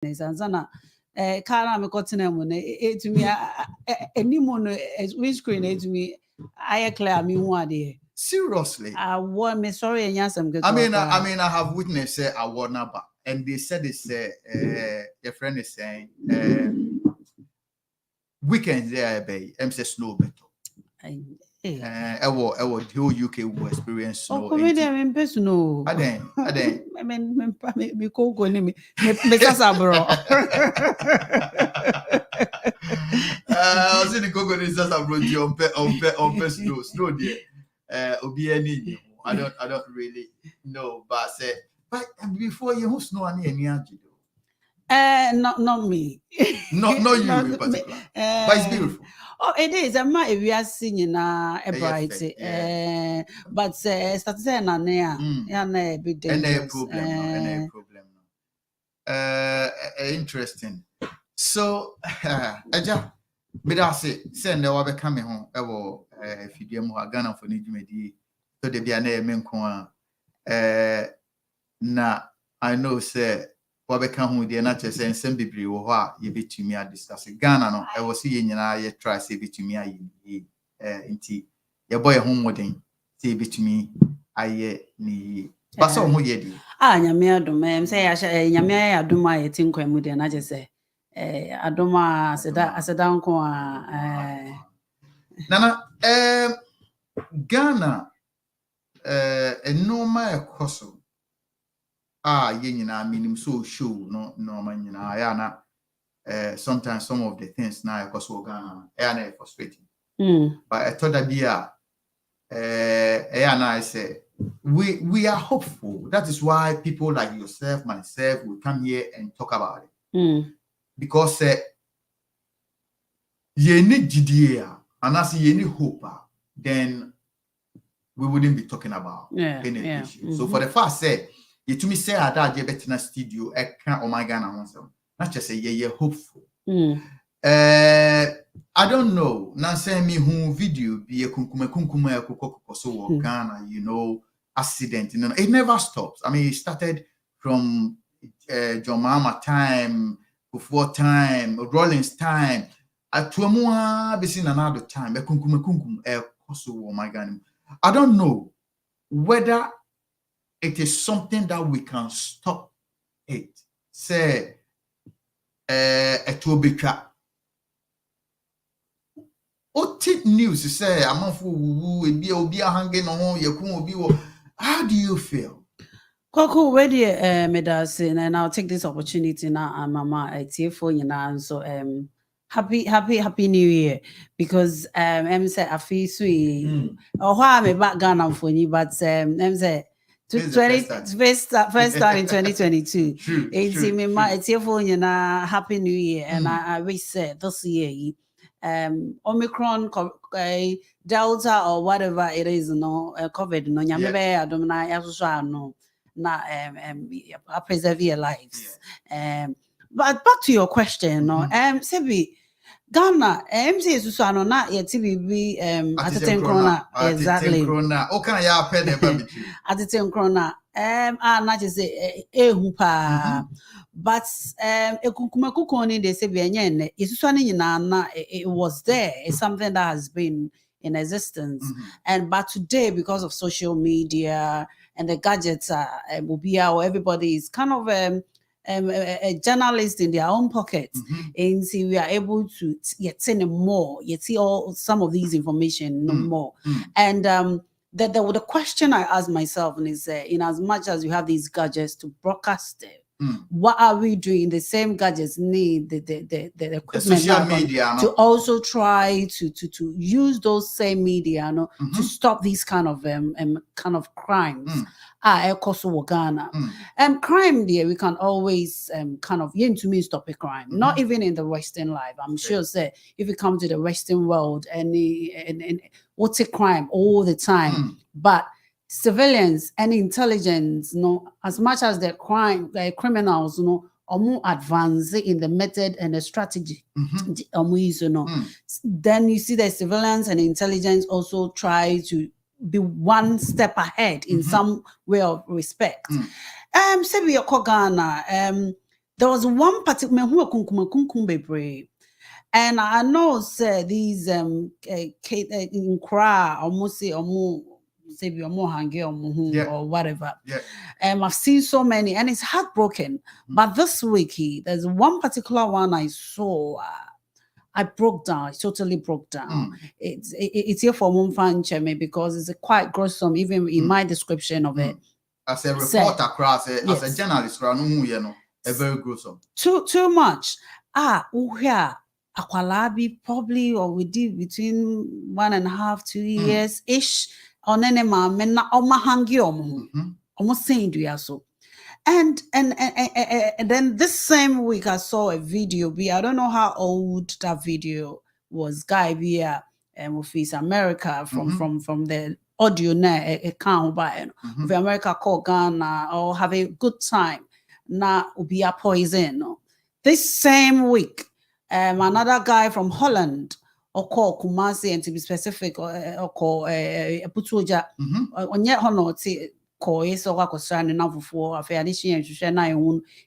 Sana Kara me cotton mo to me any mono windscreen to me I clear me one day. Seriously. I want me sorry and yes I'm good. I mean I have witnessed I want number and they said it's your friend is saying weekends there bay say snow better. I will do UK will experience snow. Oh, comedian in person. No, I mean, me go me sasa bro. I was in the Congo is sasa bro. On snow there. Obi any. I don't really know, but say, but before you who snow any not me. Not you in particular. But it's beautiful. Oh, it is. We are singing a bright. But start saying na yeah, big dangerous. Any problem. Interesting. So, Aja, me da say send the wabe come home. Ewo fidie mu Ghana for ni dwumadi. So de bia na me nko na I know say wabɛka ho deɛ na kyerɛ sɛ nsɛm bebree wɔ hɔ a yɛbɛtumi adiscuss Ghana no ɛwɔ sɛ yɛn nyinaa yɛ try sɛ yɛbɛtumi ayɛ nti yɛbɔ yɛn ho mmɔden sɛ yɛbɛtumi ayɛ ne yie basa ho yɛ di nyame adom sɛ yɛahyɛ nyame ayɛ adom a yɛte nkwa mu deɛ na kyerɛ sɛ adom a aseda nko a nana Ghana nneɛma ɛkɔ so yɛnyina minim so show no nyina ya na sometimes some of the things now because we Ghana na frustrating but I thought that be I say we are hopeful. That is why people like yourself, myself, will come here and talk about it because you need GDA and as you need hope then we wouldn't be talking about any issue. So for the first say you to me say that you better studio I can't my Ghana myself. Not just say you're hopeful. I don't know. Now say me who video be a kunkuma so Ghana, you know, accident. You know, it never stops. I mean, it started from John Mahama time, before time, Rollins time. At Tuamua be seen another time. A kunkuma so my Ghana. I don't know whether it is something that we can stop it. Say a tobika. Oti news say hanging on. How do you feel? Koko, where do medals and I'll take this opportunity now, Mama, I tear for you now. So happy New Year because say I feel sweet. Or why I'm back Ghana for you, but say first time in 2022. It's me my tear for you now. Happy New Year, and I wish this year. Omicron, Delta, or whatever it is, no, COVID, no, nyamebe, adomina, yasusha, no, na, preserve your lives. But back to your question, no, Sebi, Ghana, MC Susano, not yet TBB, at the 10 krona, exactly. Okay, ya pen at the 10 krona, not just hupa. But kukumekukoni they say bienye isuswani na it was there. It's something that has been in existence. And but today, because of social media and the gadgets or everybody is kind of a journalist in their own pockets. And see we are able to see more, see all some of these information no more. And the question I ask myself is in as much as you have these gadgets to broadcast it, what are we doing? The same gadgets need the equipment social media to also try to use those same media to stop these kind of crimes. Ghana. Crime there we can always kind of to me stop a crime. Not even in the Western life. I'm sure say if you come to the Western world and what's a crime all the time. But civilians and intelligence, as much as the criminals, are more advanced in the method and the strategy. Then you see the civilians and intelligence also try to be one step ahead in some way of respect. Say we are Ghana. There was one particular who kunkum bebre. And I know say these in cry almost say or whatever. I've seen so many and it's heartbroken. But this week there's one particular one I saw. I broke down. I totally broke down. It's here for Mumfan Cheme because it's quite gruesome, even in my description of it. As a reporter, as a journalist, a very gruesome. Too much. Akwalabi probably or we did between 1.5 2 years ish on any man hangi almost saying do so. And then this same week I saw a video. I don't know how old that video was. Guy via Office America from the audio account by of America call Ghana or have a good time. Na ubia poison. This same week, another guy from Holland or call Kumasi and to be specific or call Putuja on yet honor.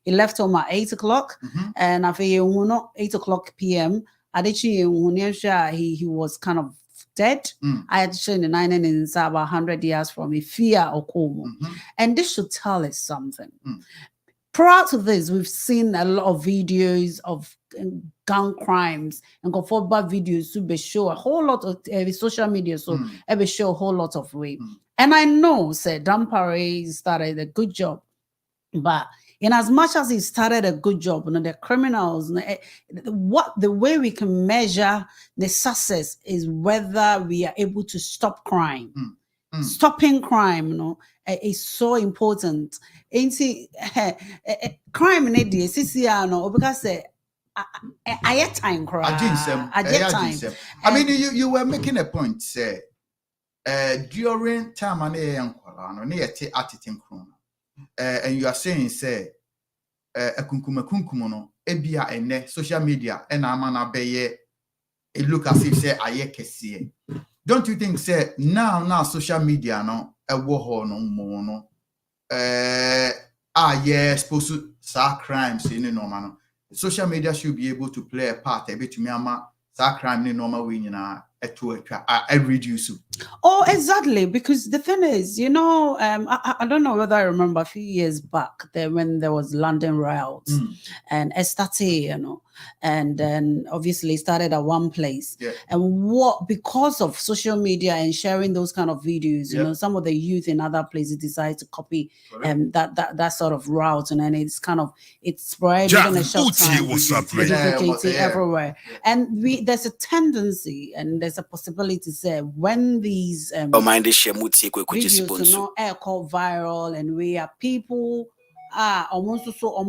He left home at 8 o'clock and after 8 o'clock p.m. he was kind of dead. I had shown the 9 and about 100 years from a fear or Como. And this should tell us something. Prior to this, we've seen a lot of videos of gun crimes and go for bad videos to be show a whole lot of social media, so every show a whole lot of rape. And I know, said Dampare started a good job, but in as much as he started a good job, the criminals, the way we can measure the success is whether we are able to stop crime. Stopping crime, is so important. Ain't see crime in India, because I had time, I mean, you were making a point, say, during time and you are saying, say, a kunkumo, ebia and social media, and amana beye, it look as if say I don't you think, say, now social media, no, a war no more, no, supposed to start crimes in the normal. Social media should be able to play a part a bit to Myanmar, start crime in normal winning I reduce you. Oh, exactly. Because the thing is, I don't know whether I remember a few years back there when there was London riots and Estate, and then obviously started at one place. And because of social media and sharing those kind of videos, some of the youth in other places decide to copy that sort of route, and then it's spread within a short time, duplicated everywhere. And there's a tendency and there's a possibility to say when these videos are called viral and we are people almost so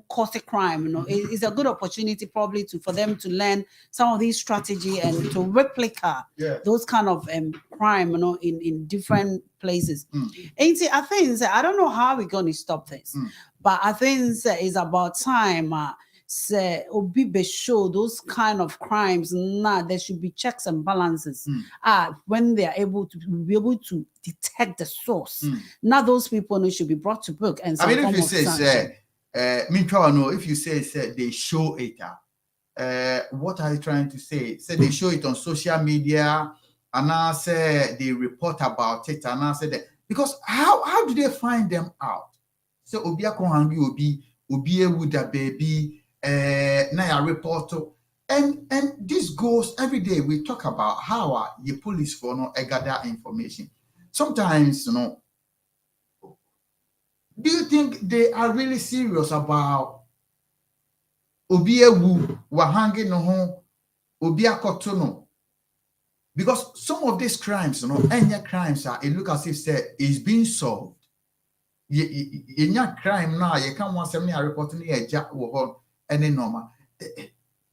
cause a crime, it's a good opportunity probably for them to learn some of these strategy and to replicate those kind of crime, in different places. And see, I think I don't know how we're going to stop this, but I think it's about time. Say Obibe show those kind of crimes. There should be checks and balances. When they are able to detect the source. Now those people should be brought to book. And if you say, if you say they show it, what are you trying to say? Say they show it on social media, and I say they report about it, and I say that because how do they find them out? So Obia Kohangi Obi would a baby. Now report and this goes every day. We talk about how the police for gather information. Sometimes, do you think they are really serious about Obiewu Wahangi no Obia Kotono? Because some of these crimes, any crimes it look as if is being solved. In your crime now, you can't want something reporting a jack or any normal.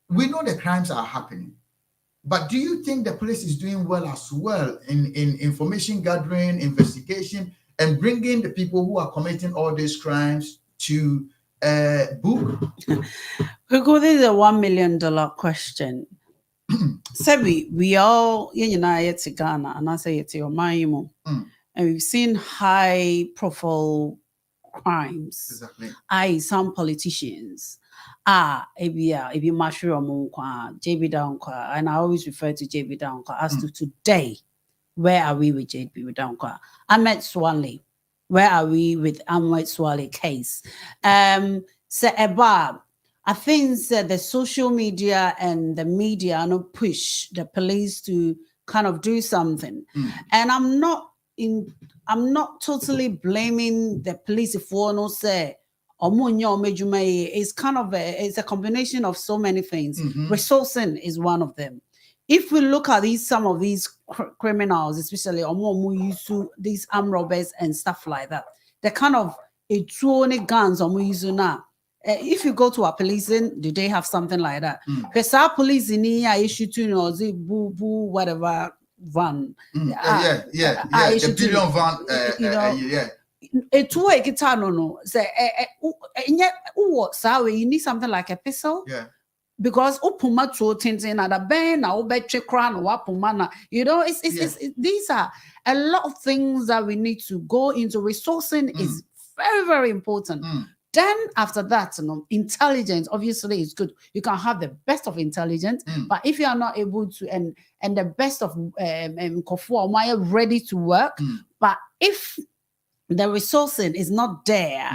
We know the crimes are happening, but do you think the police is doing well as well in information gathering, investigation, and bringing the people who are committing all these crimes to book? This is a $1 million question. Sebi, we all yet to Ghana, and I say it's your mind, and we've seen high-profile crimes. Exactly. Some politicians if you mushroom JB Dankwa, and I always refer to JB Dankwa as to today. Where are we with JB Dankwa? Ahmed Swanley. Where are we with Ahmed Swanley case? So about I think the social media and the media push the police to kind of do something. And I'm not totally blaming the police for no say it's kind of it's a combination of so many things. Resourcing is one of them. If we look at some of these criminals, especially these armed robbers and stuff like that, they're kind of guns now. If you go to a policing, do they have something like that? Because our police in here issue to boo whatever van. The billion van. Yeah. Say you need something like a pistol. Yeah. Because upuma to tintin at a ben na obeche crown wapumana. These are a lot of things that we need to go into. Resourcing is very, very important. Then after that, intelligence obviously is good. You can have the best of intelligence, but if you are not able to, and the best of Kofu ready to work, but if the resourcing is not there,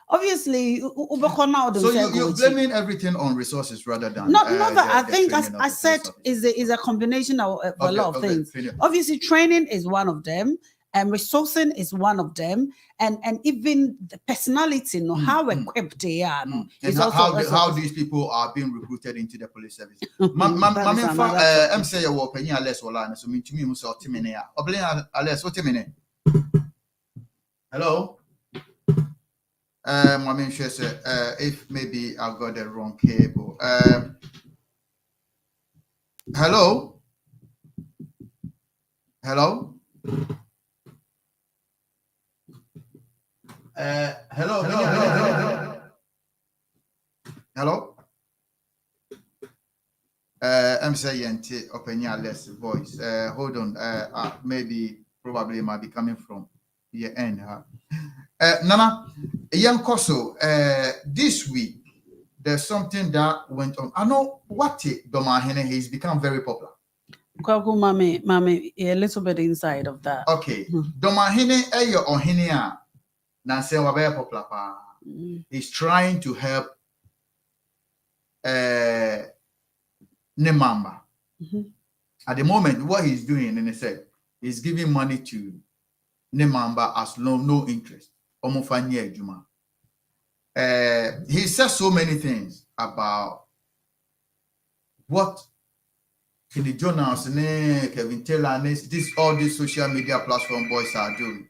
obviously, so you're blaming everything on resources rather than I think, as I said, is a combination of a lot of things. Obviously, training is one of them, and resourcing is one of them, and even the personality, how equipped they are, and how these people are being recruited into the police service. I'm saying you're opening a less or so mean to me, who's hello. I mean, she said, if maybe I got the wrong cable. Hello? Hello? Hello? I'm saying, open your less voice. Hold on. Maybe, probably might be coming from your end. Nana, young Koso, this week there's something that went on. I know what Domahene he's become very popular. Kwaku mami, a little bit inside of that. Okay, Domahene eyo ohenia na se wa very popular pa. He's trying to help Nemamba. At the moment, what he's doing, and he said, he's giving money to Nemamba as no interest. He says so many things about what the journals, Kevin Taylor, all these social media platform boys are doing.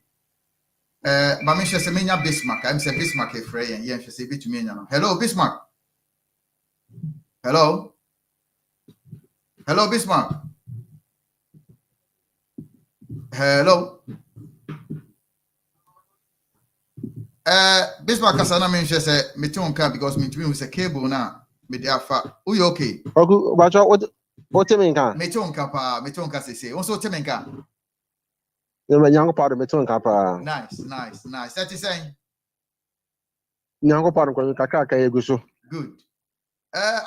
Mamisha Semenya Bismarck. I'm saying Bismarck a frey and yes, say bit to me. Hello, Bismarck. Hello. Hello, Bismarck. Hello. Bismarck Kasana mentioned say me too can because me to me was a cable now. Me there fa. Who you okay? Okay, what you mean can? Me too can say. Also tell me can. You young part of me too can. Nice. That is saying. Young part of kakaka eguso. Good.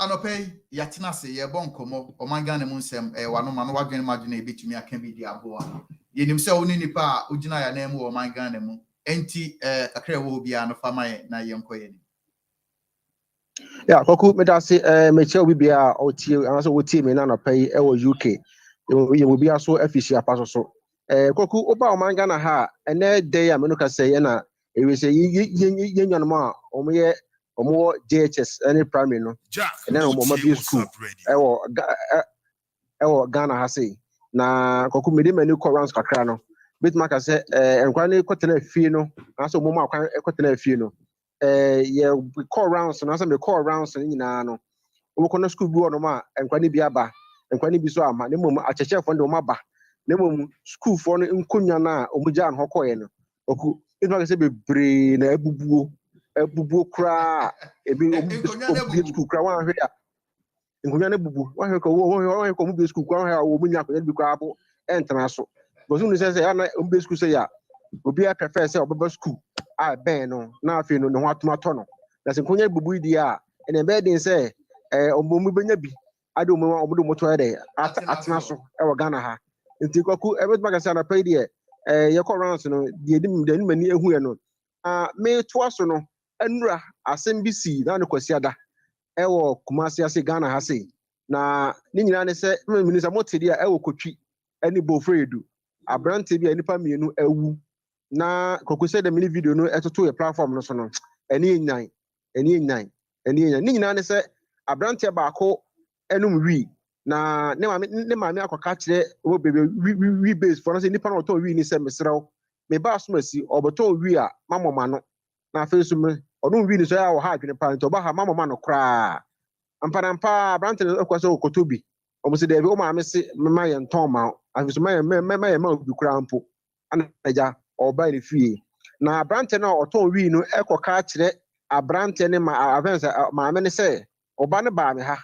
Anope yatina se ye bon komo o mangane mu nsem wano ma no wadwen madwen e betumi aka bi di aboa. Ye nim se woni nipa ugina ya na mu o mangane mu. Enti akra wo bia no fama na ye nkoye ni. Yeah, koku me da se me che obi bia o tie an so wo tie me na no pay e wo UK. Ye wo bia so afisi apaso so. Koku oba o mangana ha ene day a me no ka say na e we say ye nyanom a o me omo JHS any primary no and then omo be school ewo Ghana ha say na koku me de many rounds kakra no bit maka say enkwa na ekotena afie no na so omo akwa ekotena afie no ye call rounds na so me call rounds ni nyina no omo kono school bi wono ma enkwa ni bi aba enkwa ni bi so ama na mom achechefo de omo aba na mom school fo no nkonya na omo ja no hokoye no oku bit maka say bebre na ebubu kra ebi obi school kra wan hwe ya nkonya na bubu wan hwe ko mu be school kra wan hwe wo munya ko bi kra abo entana so because unu say ya na obi school say ya obi a prefer say obaba school a ben no na afi no ne ho atomato no na se konya bubu di a ene be den say omomu benya bi ade omodu moto ede atena so e wo Ghana ha nti kwaku ebet magasa na pay de ye ko rounds no de edim mani ehu ye no me to aso no anura asem bi si na ne kwasi ada e wo Kumasi ase Ghana ha sei na ni nyina ne se minisa motedi a e wo kotwi ani bofredu abrante bi anipa mienu awu na kwaku se de mini video no etoto ye platform no so no ani nyan ni nyina ne se abrante baako enum wi na ne maame akoka kire wo bebe wi base for no se nipa no to wi ni se mesrew me ba so masi oboto wi a mamoma no na afesu me odun wi ni so ya wo ha adwene pa nto ba ha mamoma no kra ampa abrante no kwaso okotobi omusi de bi o maame se mema ye nton ma afesu mema ye ma obi kra mpo ana eja oba ni fie na abrante no oton wi no ekoka kire abrante ne ma avensa maame ne se oba ne ba me ha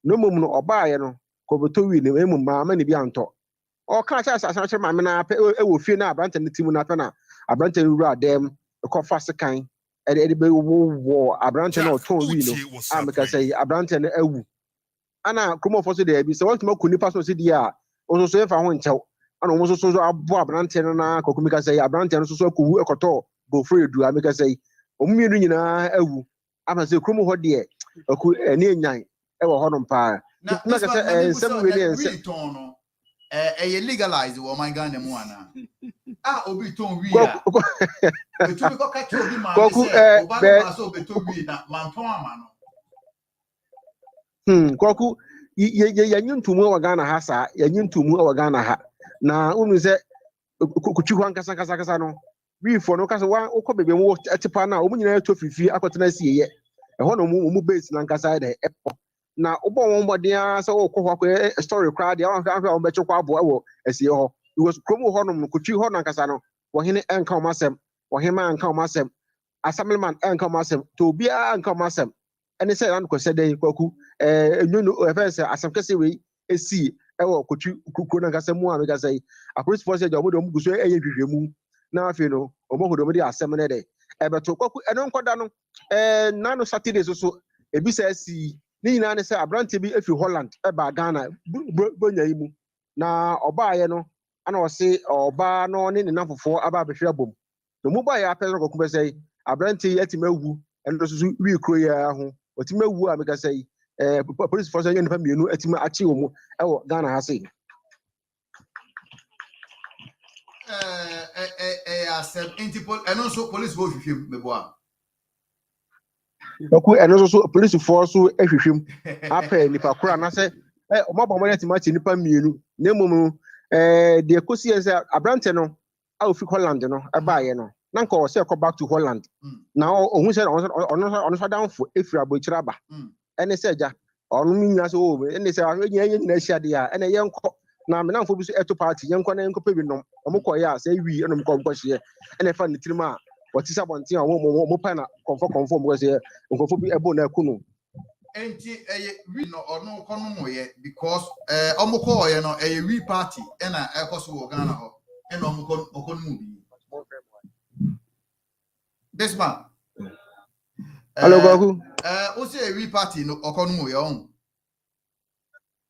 no mum no oba ye no koboto wi ne emum maame ne bi anto o ka cha asasa che maame na e wo fie na abrante ne timu na pa na abrante ne wura dem ko fa sekan e be wo abrante no oton wi no ameka say abrante ne awu ana kromo fo so de bi se wantuma kuni paso si di a o so fa ho nchew ana o so abo abrante no na kokumika say abrante no so akuwu ekoto go free du ameka say o mienu nyina awu ama say kromo ho de aku eni enyan e wo ho no mpa na ka say nsem we ni nse ton no e legalize wo man Ghana mu ana obi ton wi a betu bi ko ka che obi ma say oba no ma so betu wi na man ton ama no kwaku ye nyuntumu wa Ghana ha sa ye nyuntumu wa Ghana ha na unu se kuchi kwa kasa no wi fo no kasa wa okọ bebe mu atipa na omu nyina to fifi akotena siye ho no mu base na kasa de epo na obo won bodea se okọ hwa story crowd ya wa be chekwa abo ewo esiye ho because kromo ho no kuchi ho na kasa no wo hene enka omasem wo hema enka omasem assemblyman enka omasem to bia enka omasem ene se ran ko se dey kwaku enyunu efense asem kese we esi ewo kochi kuku na kasa mu amega say apolice force je obodo mu guso eye hwehwemu na afi no omohodo mu di asem ne dey ebeto kwaku eno nkoda no na no Saturday so ebi sa esi ni nyina ne se abrante bi efi Holland eba Ghana bonya imu na oba ye no ana o se oba no ne nafofo aba behwe abom no mu ba ya apese kwaku be say abrante yetima wu eno so wi kro ya ho otima wu amega say police force yan nipa mienu atima achi omu ewo Ghana ha sei accept interpol eno so police go hwehwem meboa oku eno so police force ehwehwem apa nipa kura na se omaba mo atima achi nipa mienu na emum de kosi ese abrante no a ofi Holland no eba ye no na nka o se ko back to Holland na ohun se ono so downfo efiri abochira ba ene se ja onu minya so o ene se anya nyina hia de a ene yenko na me namfo bi so eto party yenko na yenko pebi nom omko ya se wi enom ko hye ene fa ne tirima otisa bonten a mo pa na konfo mo se nkofo bi ebo na akunu enti wi no ono kono moye because omko ye no wi party ena ekoso wo Ghana ho ena omko okono mu bi this man hello Gogu o say wi party no okono mu ye on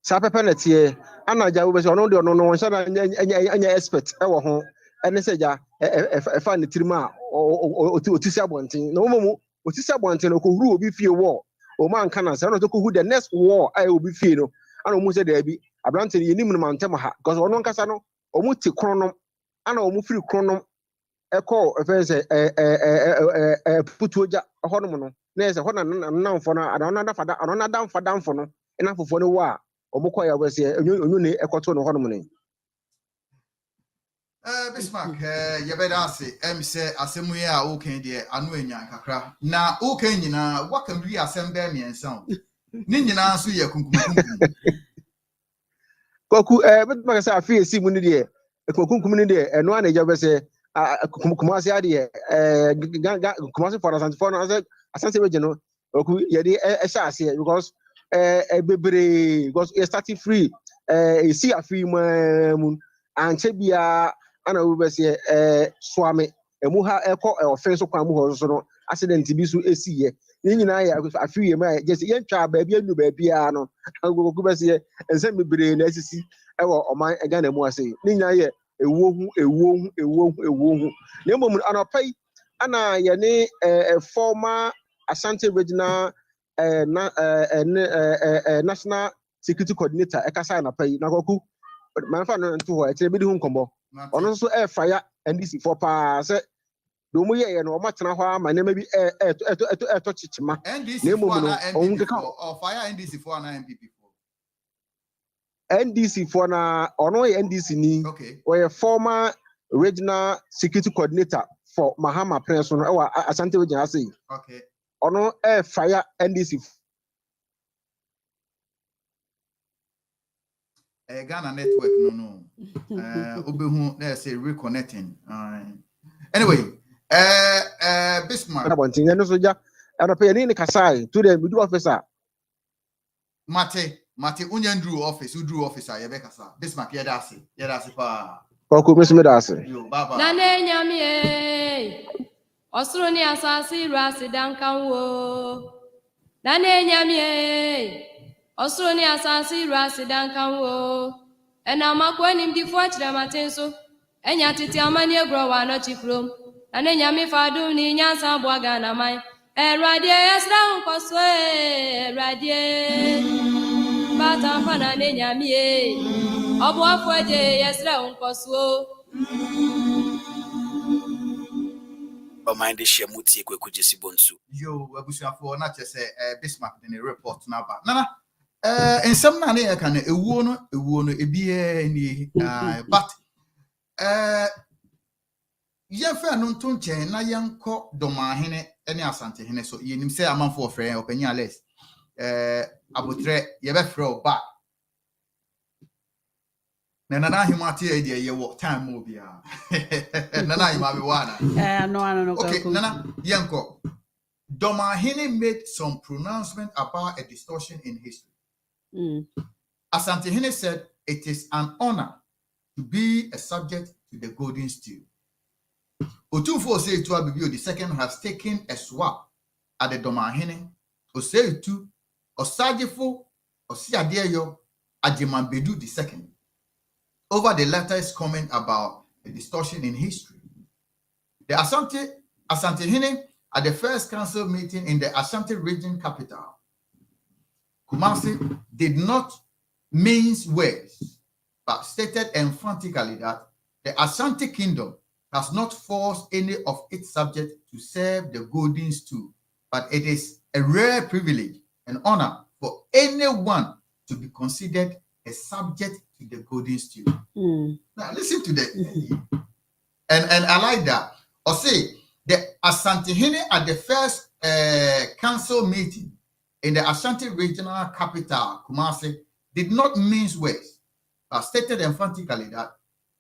sa pepe na tie anaja wo be so ono de ono no won sha anya expert e wo ho ene se ja e fa ne tirima otisi abonten na omomu otisi abonten no ko huru obi fie wo o man kana se no to ko hu the next war ai obi fie no ana omu se da bi abrante ye nim no mantem ha because ono nkasa no omu ti kronom ana omu firi kronom eko efense putuoja honom no na ese hona nanfo no ana damfo no ina fofo no wa omukọ ya wese onyu ne ekoto no honom ne Bismarck yebeda ase say asemu ye a o kan de anu enyan kakra na o kan nyina waka wi asem be miensa ni nyina so ye kunkum koku Bismarck say afi esi mu ni de kunkum ni de eno ana ja wese Kumasi ade Kumasi for asanse we no oku ye de sha ase because bebre because you starting free you see afi mu anche bia ana we be say swame emu ha eko offense kwa mu ho so no accident bi so esi ye ni nyina ya afiye ma just ye ntwa ba bi anu ba bia no agogo be se ense mebre na asisi ewo oman Ghana mu ase ni nyina ye ewo hu na mbom anopai ana ye ne former Asante Regional National Security Coordinator ekasa anopai na koku manfa no nto ho e bi di hu nkombo ono so fire NDC for pa se do mu ye no o matena ho ama ne ma bi eto chichima NDC for na NPP or fire NDC for na MPP for NDC for na ono ye NDC ni okay or a former regional security coordinator for Mahama Prince no e Asante Regional say okay ono fire NDC Ghana network no obehu na say reconnecting anyway Bismarck abontin no so ja anope ni kasai to the middle officer Mate unyandru office udru officer ye be kasa Bismarck ye da ase pa ko mesime da ase yo baba na nenyamie osoro ni asasi ru asidankanwo na nenyamie osoro ni asasi ru asidankanwo ena makwani mdifo achira matenso enya titi amani egro wa no chifrom na nenyamie fadu ni nyansa bwaga na mai erade esra nkoso erade bata pana nenyamie obo afoje esra nkoso mind share muti kwekuje sibonsu yo abusuafo na chese Bismarck de report na ba nana ensem na ne ka na ewuo no ebie ni but ye fa no nto nchen na yenko domahene ene Asante hene so yenim se amanfo ofre opanya less abotre ye be frɛ oba na nana himati e de ye wo time mo bia nana himabe wana no okay nana yenko Domahine made some pronouncement about a distortion in history. Asante Hene said it is an honor to be a subject to the golden stew. Otunfo Oseitu Abibio II has taken a swap at the Domahine, Oseitu, Osajifo, Osiadeyo, Ajimambedu II over the latter's comment about a distortion in history. The Asante Hene at the first council meeting in the Ashanti region capital, Kumasi, did not mince words, but stated emphatically that the Ashanti kingdom has not forced any of its subjects to serve the golden stew, but it is a rare privilege and honor for anyone to be considered a subject to the golden stew. Now listen to that, and I like that. Or say, the Asante Hene at the first council meeting in the Ashanti regional capital, Kumasi, did not mince words, but stated emphatically that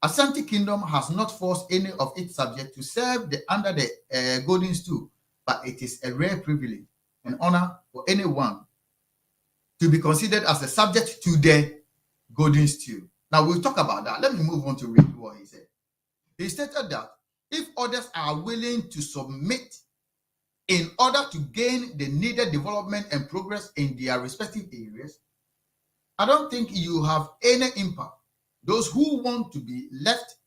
Ashanti Kingdom has not forced any of its subjects to serve under the golden stool, but it is a rare privilege and honor for anyone to be considered as a subject to the golden stool. Now we'll talk about that. Let me move on to read what he said. He stated that if others are willing to submit in order to gain the needed development and progress in their respective areas, I don't think you have any impact. Those who want to be left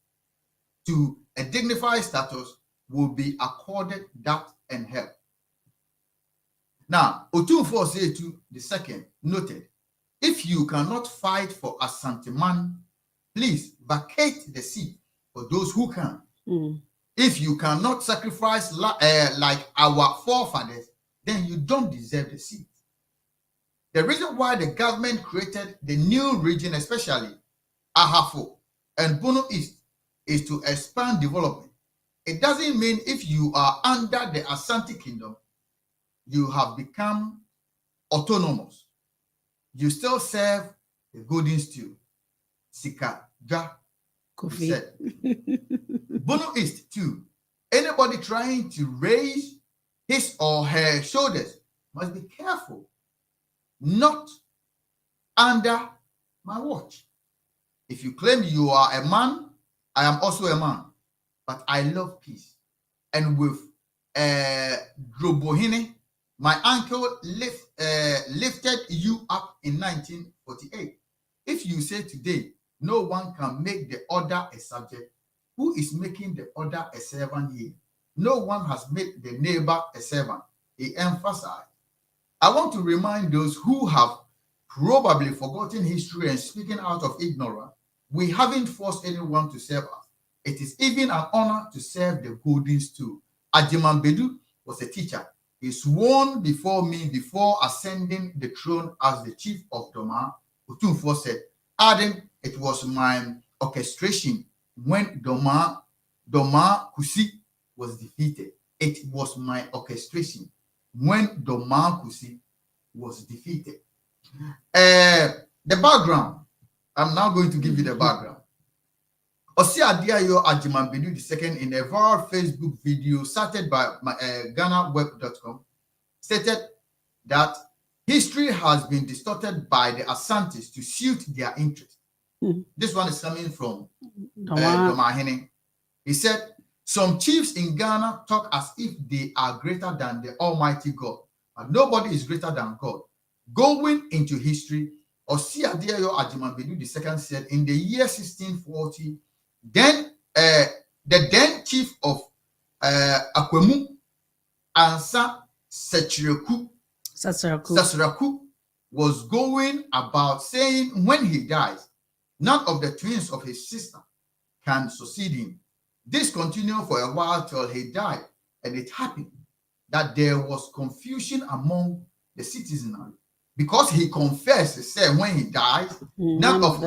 to a dignified status will be accorded that and help. Now, Otunfo Oseitu II noted, if you cannot fight for Asanteman, please vacate the seat for those who can. If you cannot sacrifice like our forefathers, then you don't deserve the seat. The reason why the government created the new region, especially Ahafo and Bono East, is to expand development. It doesn't mean if you are under the Asante Kingdom, you have become autonomous. You still serve the golden stew. Sika, Ja, Kofi said. Bono East too. Anybody trying to raise his or her shoulders must be careful. Not under my watch. If you claim you are a man, I am also a man. But I love peace. and with Drobohine, my uncle lifted you up in 1948. If you say today, no one can make the other a subject, who is making the other a servant here? No one has made the neighbor a servant. He emphasized. I want to remind those who have probably forgotten history and speaking out of ignorance, we haven't forced anyone to serve us. It is even an honor to serve the Goldings too. Ajiman Bedu was a teacher. He sworn before me before ascending the throne as the chief of Doma. Otunfo said, adding, it was my orchestration when Doma Kusi was defeated. It was my orchestration when Doma Kusi was defeated. The background, I'm now going to give you the background. Osiadiayo Ajiman Bedu II, in a viral Facebook video started by GhanaWeb.com, stated that history has been distorted by the Asantes to suit their interests. This one is coming from Domahene. He said, some chiefs in Ghana talk as if they are greater than the Almighty God, but nobody is greater than God. Going into history, Osiadiayo Ajiman Bedu II said, in the year 1640, then the then chief of Akwemu, Ansa Sachiraku, was going about saying when he dies, none of the twins of his sister can succeed him. This continued for a while till he died, and it happened that there was confusion among the citizenry because he confessed, he said when he dies, none of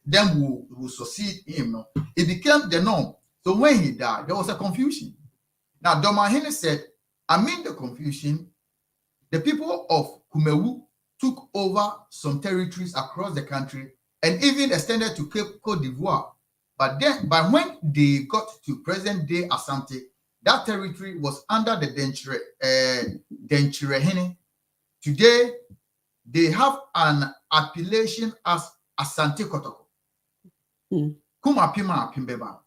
them will succeed him. It became the norm. So when he died, there was a confusion. Now, Domahene said, amid the confusion, the people of Kumewu took over some territories across the country and even extended to Cape Cote d'Ivoire. But when they got to present-day Asante, that territory was under the Denchirehene. Today, they have an appellation as Asante Kotoko. Kumapima Pimbeba.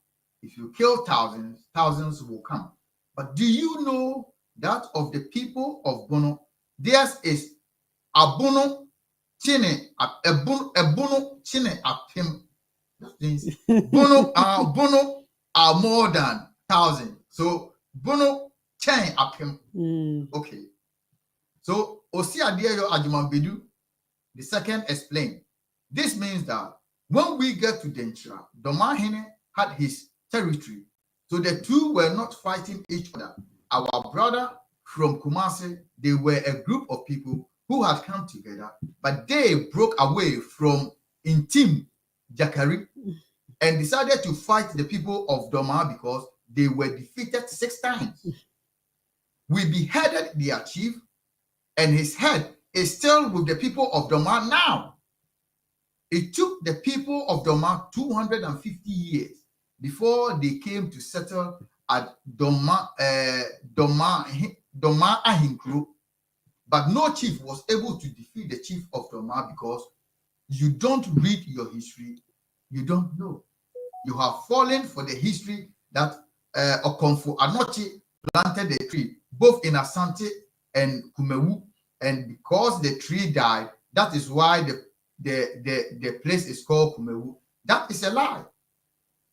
If you kill thousands, thousands will come. But do you know that of the people of Bono, theirs is Abono Chine, Ebono Chine Apim. That means Bono are more than 1,000. So Bono Chen Apim. Okay. So Osiadiayo Ajiman Bedu II explained. This means that when we get to Denchira, Domahene had his territory. So the two were not fighting each other. Our brother from Kumasi, they were a group of people who had come together, but they broke away from Intim Jakari and decided to fight the people of Doma because they were defeated 6 times. We beheaded their chief, and his head is still with the people of Doma now. It took the people of Doma 250 years before they came to settle at Doma Ahinkru, but no chief was able to defeat the chief of Doma because you don't read your history, you don't know. You have fallen for the history that Okonfo Anochi planted the tree, both in Asante and Kumewu, and because the tree died, that is why the place is called Kumewu. That is a lie.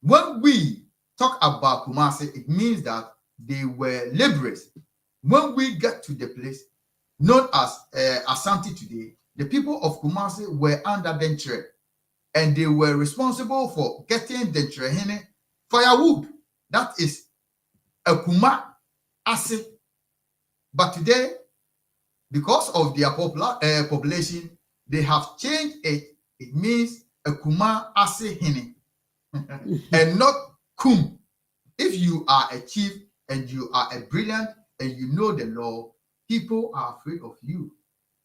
When we talk about Kumasi, it means that they were laborers. When we get to the place known as Asante today, the people of Kumasi were under Denchire, and they were responsible for getting Denchirehene firewood. That is a Kuma Ase. But today, because of their population, they have changed it. It means a Kuma Ase Hene and not Kum. If you are a chief and you are a brilliant and you know the law, people are afraid of you.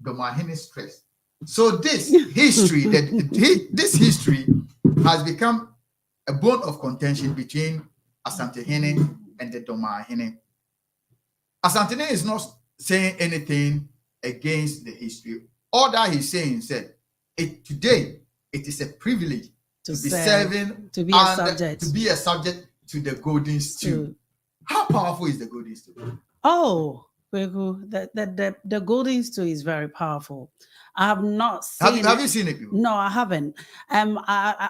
Domahene stress. So this history, this history has become a bone of contention between Asantehene and the Domahene. Asantehene is not saying anything against the history. All that he's saying said, today it is a privilege to be serving, to be a subject to the Golden Stew. How powerful is the golden stool? Oh, the golden stool is very powerful. I have not seen Have you seen it before? No, I haven't. I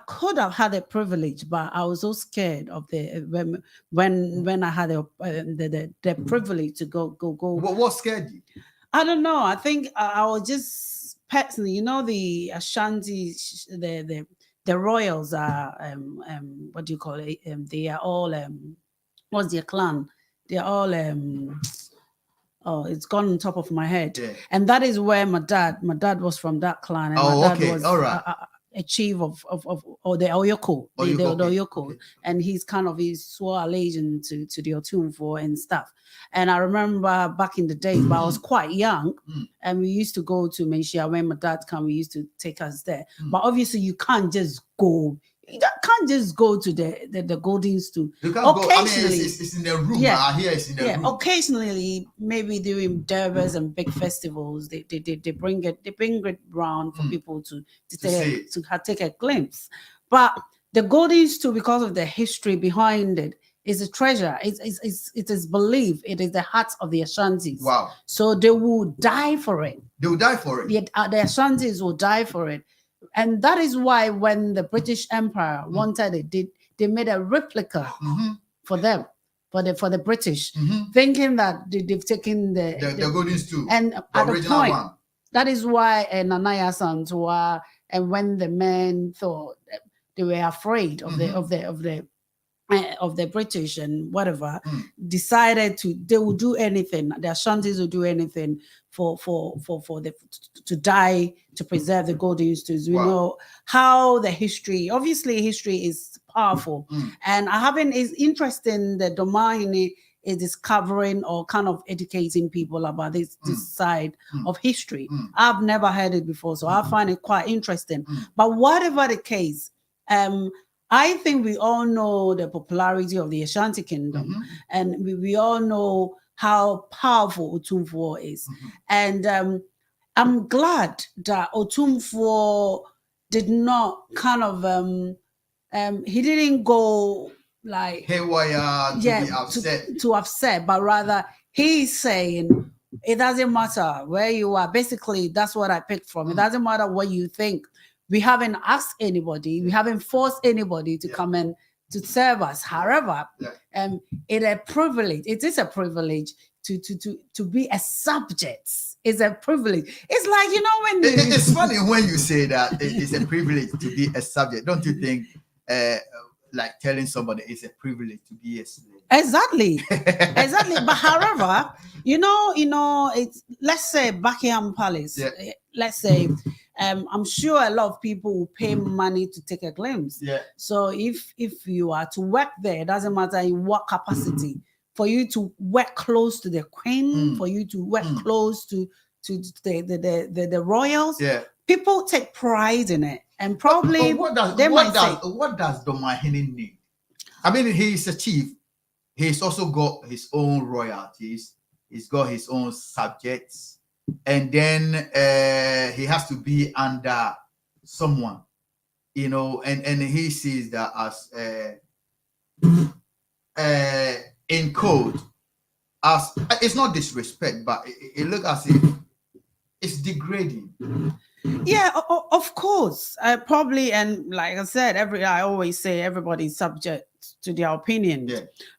could have had a privilege, but I was so scared of the when I had the privilege to go. What scared you? I don't know. I think I was just personally, the Ashanti, the royals are what do you call it? They are all what's their clan? They're all oh, it's gone on top of my head. Yeah. And that is where my dad was from that clan, and my dad was all right. a chief of the Oyoko, the Oyoko, okay. and he's kind of swore allegiance to the Otumfuo and stuff. And I remember back in the days, but I was quite young, and we used to go to Menchia when my dad came. We used to take us there, but obviously you can't just go. You can't just go to the golden stool. You can't go. I mean, Occasionally, it's in the room. Yeah. I hear it's in the room. Occasionally, maybe during derbers and big festivals, they bring it round for people to take a glimpse. But the golden stool, because of the history behind it, is a treasure. It is believed it is the heart of the Ashantis. Wow. So they will die for it. They will die for it. The Ashantis will die for it. And that is why when the British Empire wanted it, they made a replica for them, for the British, thinking that they've taken the golden stool. And the at the original point, one. that is why Nanaya Santua, and when the men thought they were afraid of the British and whatever, decided they will do anything. The Ashantis will do anything to die to preserve the golden stools. We know how the history. Obviously, history is powerful, and is interesting that Domaine is discovering or kind of educating people about this side of history. I've never heard it before, so I find it quite interesting. But whatever the case, I think we all know the popularity of the Ashanti Kingdom, and we all know how powerful Otumfuo is. And I'm glad that Otumfuo did not kind of, he didn't go like haywire to be upset. To upset, but rather he's saying, it doesn't matter where you are. Basically, that's what I picked from. It doesn't matter what you think. We haven't asked anybody. We haven't forced anybody to come and to serve us. However, it is a privilege to be a subject. It's a privilege. It's like, when it's funny when you say that it's a privilege to be a subject. Don't you think like telling somebody it's a privilege to be a slave? Exactly. But however, it's, let's say Buckingham Palace. Let's say I'm sure a lot of people will pay money to take a glimpse. So if you are to work there, it doesn't matter in what capacity. For you to work close to the Queen, for you to work close to the royals, people take pride in it, and probably what does Domahini need? I mean, he's a chief. He's also got his own royalties. He's got his own subjects, and then he has to be under someone, and he sees that as in code, as it's not disrespect, but it looks as if it's degrading. Yeah, of course. Probably, and like I said, I always say everybody's subject to their opinion.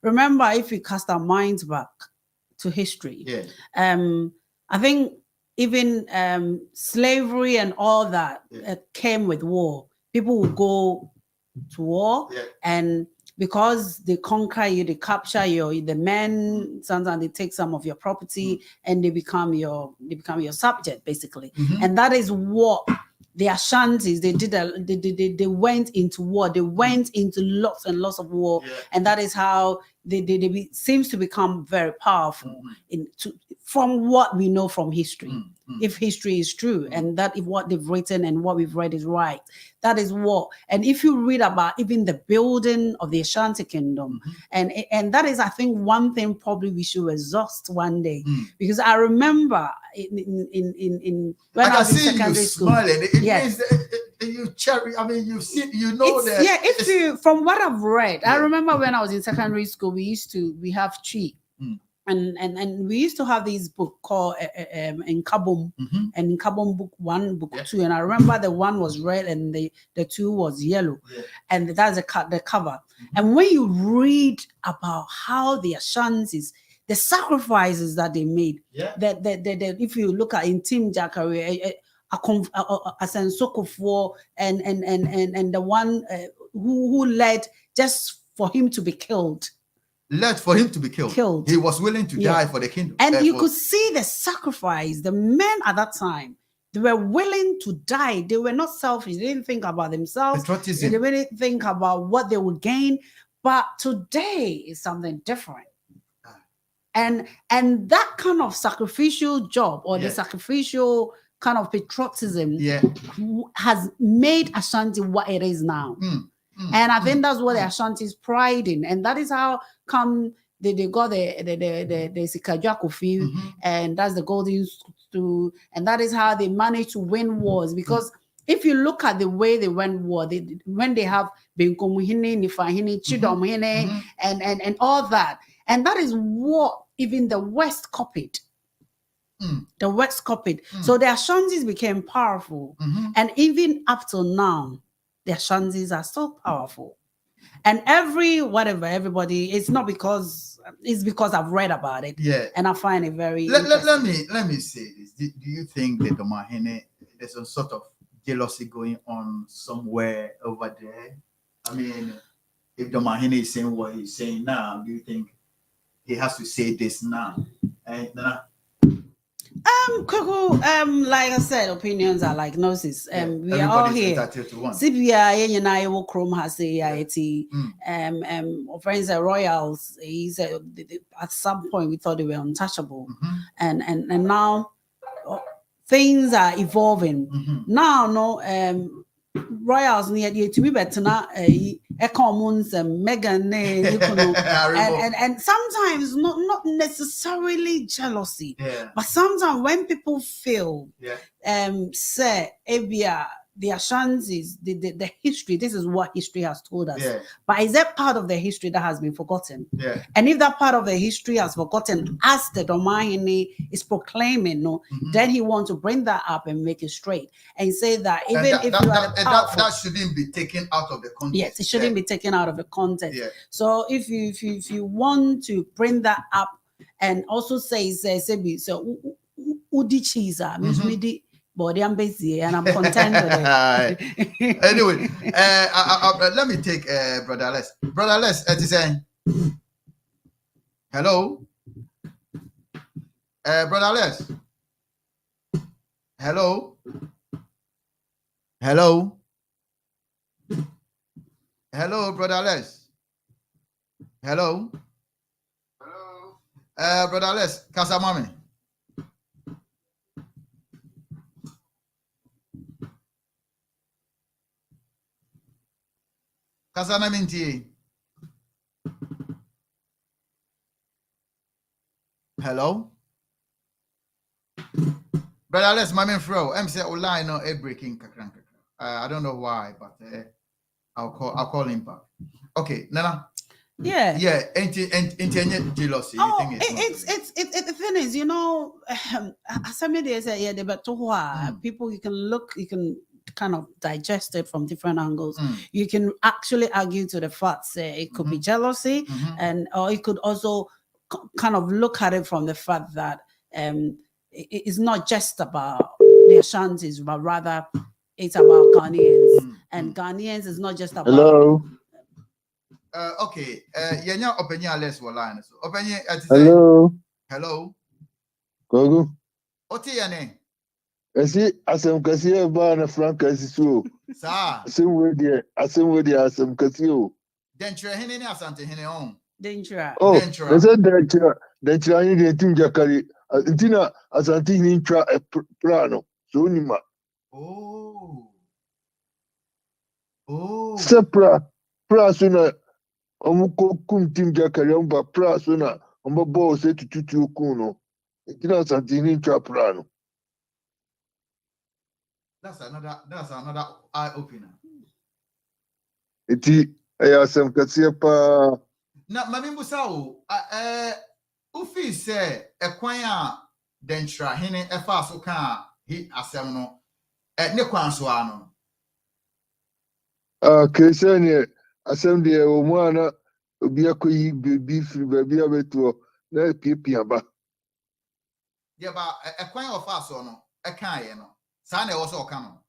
Remember, if we cast our minds back to history, I think even slavery and all that came with war. People will go to war, and because they conquer you, they capture the men. Sometimes they take some of your property, and they become your subject, basically. And that is what the Ashantis they did. They went into war. They went into lots and lots of war, and that is how they seems to become very powerful from what we know from history. If history is true, and that if what they've written and what we've read is right, that is what. And if you read about even the building of the Ashanti Kingdom, and that is, I think, one thing probably we should exhaust one day, because I remember in when I was in secondary school, you cherry. I mean, you see, you know that. Yeah, if you from what I've read, I Yeah. remember when I was in secondary school, we have tree. And we used to have this book called in Kabum, and in Kabum book 1, book 2, and I remember the 1 was red and the 2 was yellow, and that's the cover. And when you read about how the Ashantis, the sacrifices that they made, that if you look at in Tim Jacare, Asensokofor, and the one who led just for him to be killed. Led for him to be killed. He was willing to die for the kingdom. And you could see the sacrifice. The men at that time, they were willing to die. They were not selfish. They didn't think about themselves. They didn't think about what they would gain. But today is something different. And that kind of sacrificial job, or the sacrificial kind of patriotism has made Ashanti what it is now. And I think that's what the Ashanti's pride in, and that is how come they got the Sikajwa Kofi, and that's the golden stool, and that is how they managed to win wars. Because if you look at the way they win war, when they have Benkomuhine, Nifahine, Chidomhine, and all that, and that is what even the West copied. The West copied. So the Ashantis became powerful, and even up till now, the Ashantis are still powerful. And everybody, it's not because, it's because I've read about it. And I find it very let me say this. Do you think that Domahene, there's a sort of jealousy going on somewhere over there? I mean, if Domahene is saying what he's saying now, do you think he has to say this now? Like I said, opinions are like noses. We are all here. CBI, Chrome has friends are royals. He said at some point we thought they were untouchable, and now things are evolving. Now, royals need to be better now. Commons and Megan, and sometimes not necessarily jealousy, but sometimes when people feel say the Ashantis, the history, this is what history has told us. But is that part of the history that has been forgotten? And if that part of the history has forgotten, as the Domahine is proclaiming, then he wants to bring that up and make it straight and say that even if you are powerful, that shouldn't be taken out of the context. Yes, it shouldn't be taken out of the context. So if you want to bring that up and also say so Udi Chiza means me body I'm busy and I'm content with it. Anyway, let me take Brother Les. Brother Les, as you saying, hello, Brother Les. Hello. Hello, Brother Les. Hello. Brother Les, Kasamami. Kasana Minti. Hello. Brother Les, my main fro. I'm saying online no breaking kakran. I don't know why, but I'll call him back. Okay, Nana. Yeah. Jealousy. It's the thing is, somebody said, people you can look, you can kind of digest it from different angles. You can actually argue to the fact that it could be jealousy, or you could also kind of look at it from the fact that it's not just about the Ashantis, but rather it's about Ghanaians, and Ghanaians is not just about. Hello. Okay. Yenya opinion less will line. So opinion. Hello. Hello. Gogo. What's your name? I see. Asem kasi ba na Frank Asisu. Sir. Asem wedi asem kasi o. Dentre hene ni asante hene on. Dentre. Oh, they said dentre ani de tim jakari. Intina asante ni tra plano. So nima. Oh. Sepra suna omuko kum tim jakari omba suna omba bo se tutu kuno. Intina asante ni tra plano. That's another eye opener. Iti ayasem kasiye pa. Na mami Musao, ufi se ekwan a dentra hene efa so kan hi asem no ne kwan so ano. Kesanye asem de o mu ana obi akoyi bebi firi baby abeto na piepia ba. Ye ba ekwan ofa so no kan ye no. Sa na e wo so kan no.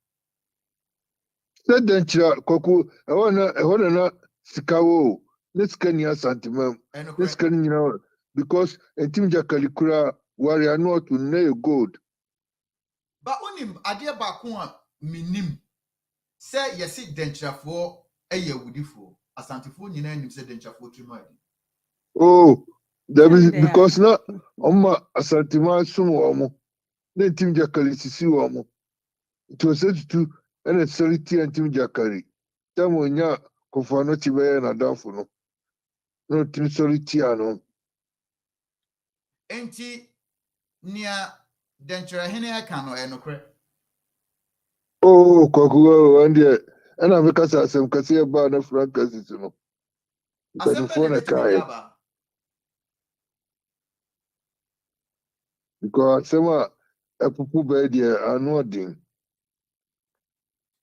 Se dentra koku ehona na sikawo ne skani asantimam. Ne skani nyina because etim jakalikura wari anu to na gold. Ba onim ade ba ko a minim se yesi dentrafo eye wudifo asantifo nyina nim se dentrafo trimo. Oh, because na oma asantima sumu omo. Ne tim jakali sisi omo. It was said to an authority and Tim Jackery. Tamonia Kofano Tibe and Adolfo. No Tim Solitiano. Enti nia dentra hene kan no enokre. Oh, Kokuo, and I make us some Cassia Bar of Francas. Because some a pupu bed are nodding.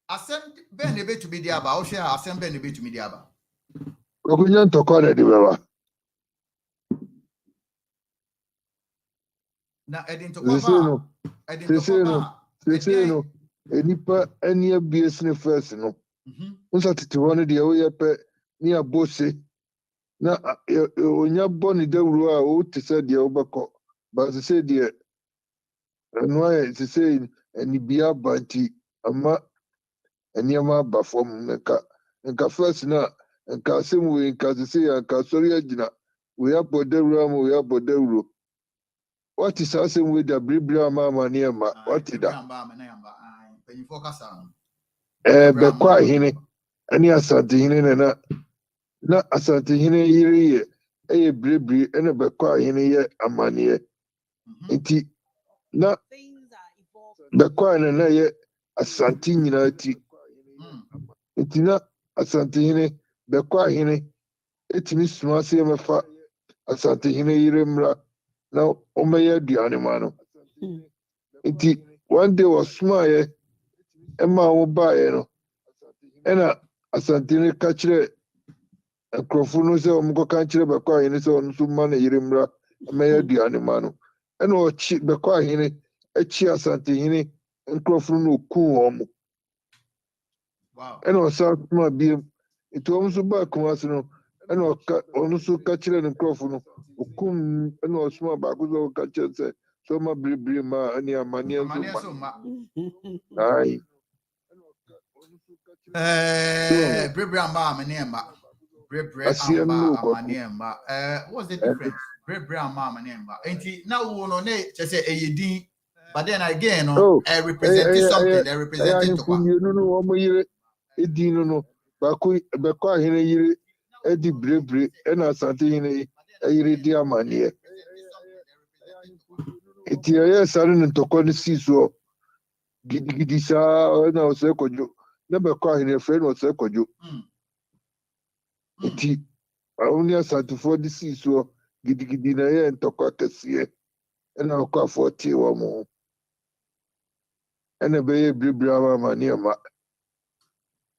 Asem ben ebe to be diaba o hwe asem ben ebe to me diaba. Kokunyan to corner the baba. Na edin to papa. Seseno. Enipa any abuse in first no. Unsatiti one the way up near Bosse. Na onya boni dawru a o te se de obako ba se se de no ay se se eni bia banti ama eni ama ba fom nka first na nka semu nka se se nka sori agina we abodawru am we abodawru what is asem we da bribra ama ne ma what is that be kwa hine ani asante hine na asante hine yiri eye bribri ene be kwa hine ye amanie nti na be kwa na ye asante nyina ti nti na asante hine be kwa hine etimi suma se mefa asante hine yiri mra na omeye aduane ma no nti one day was suma ye ema wo ba ye no ena asante hine ka kire nkrofo no se omko ka kire be kwa hine se onu suma na yiri mra omeye aduane ma no ena o chi be kwa hine echi asante hine nkrofo no ku omo wow ena o sa ma bi ito omo so ba kuma se no ena onu so ka kire nkrofo no okum ena o suma ba ko so ka kire se so ma bribri ma ani amani so ma ai brebre amba amaniemba brebre asiem amba no ko amaniemba what's the difference brebre amba amaniemba enti na wo no ne chese eyedin but then again no representing something they representing to kwa no wo mo yire edin no ba ko be ko ahene yire edi brebre ena asante hene yire di amanie eti aye sare no tokọ ni siso gidigidi sa na o se kojo na be ko ahene fe no se kojo eti awuni asante fo di siso gidigidi na ye ntokọ kesiye ena ko afọ ti wo mo ena be ye brebre amanie ma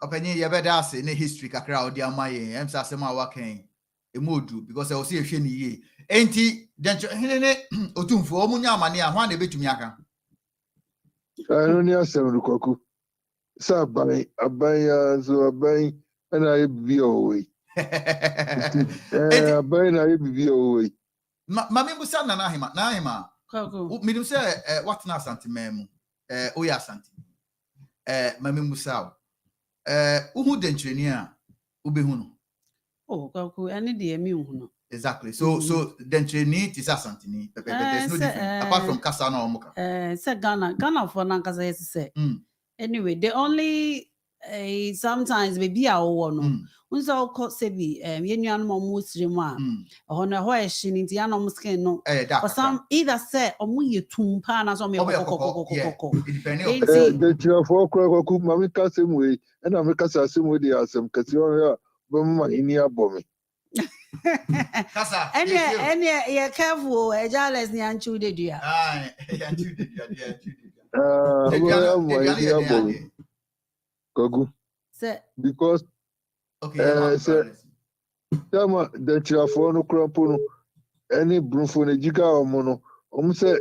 openye ye beda ase ne history kakra odi amaye em sa asem a waken emodu because I was see ehwe ni ye enti dencho hene ne otumfo omunya amane a hwan na betumi aka ano ni asem rukoku sa aban ya zo aban na ye bi owe aban na ye bi owe mami busa na hima minim se what na asante memu oya asante mami busa uhu dencheni a ubehu no kwaku ani de emi hu no exactly so dencheni is asante ni there's no difference apart from kasa na omuka se Ghana for na kasa yes say anyway the only sometimes maybe I want unso call sebi yenu no muslim a hono ho e hye nti ya no skin no for some either say omu ye tumpa na so me kokokokokoko the chief for kwaku mami kasem we na me kasa asem we dey asem kasi o ya bo ma ini abomi kasa any you careful ejales ni anchu de dua anchu de dua Kogu. Because tama the chief for no krapo any brufo na jiga omo no say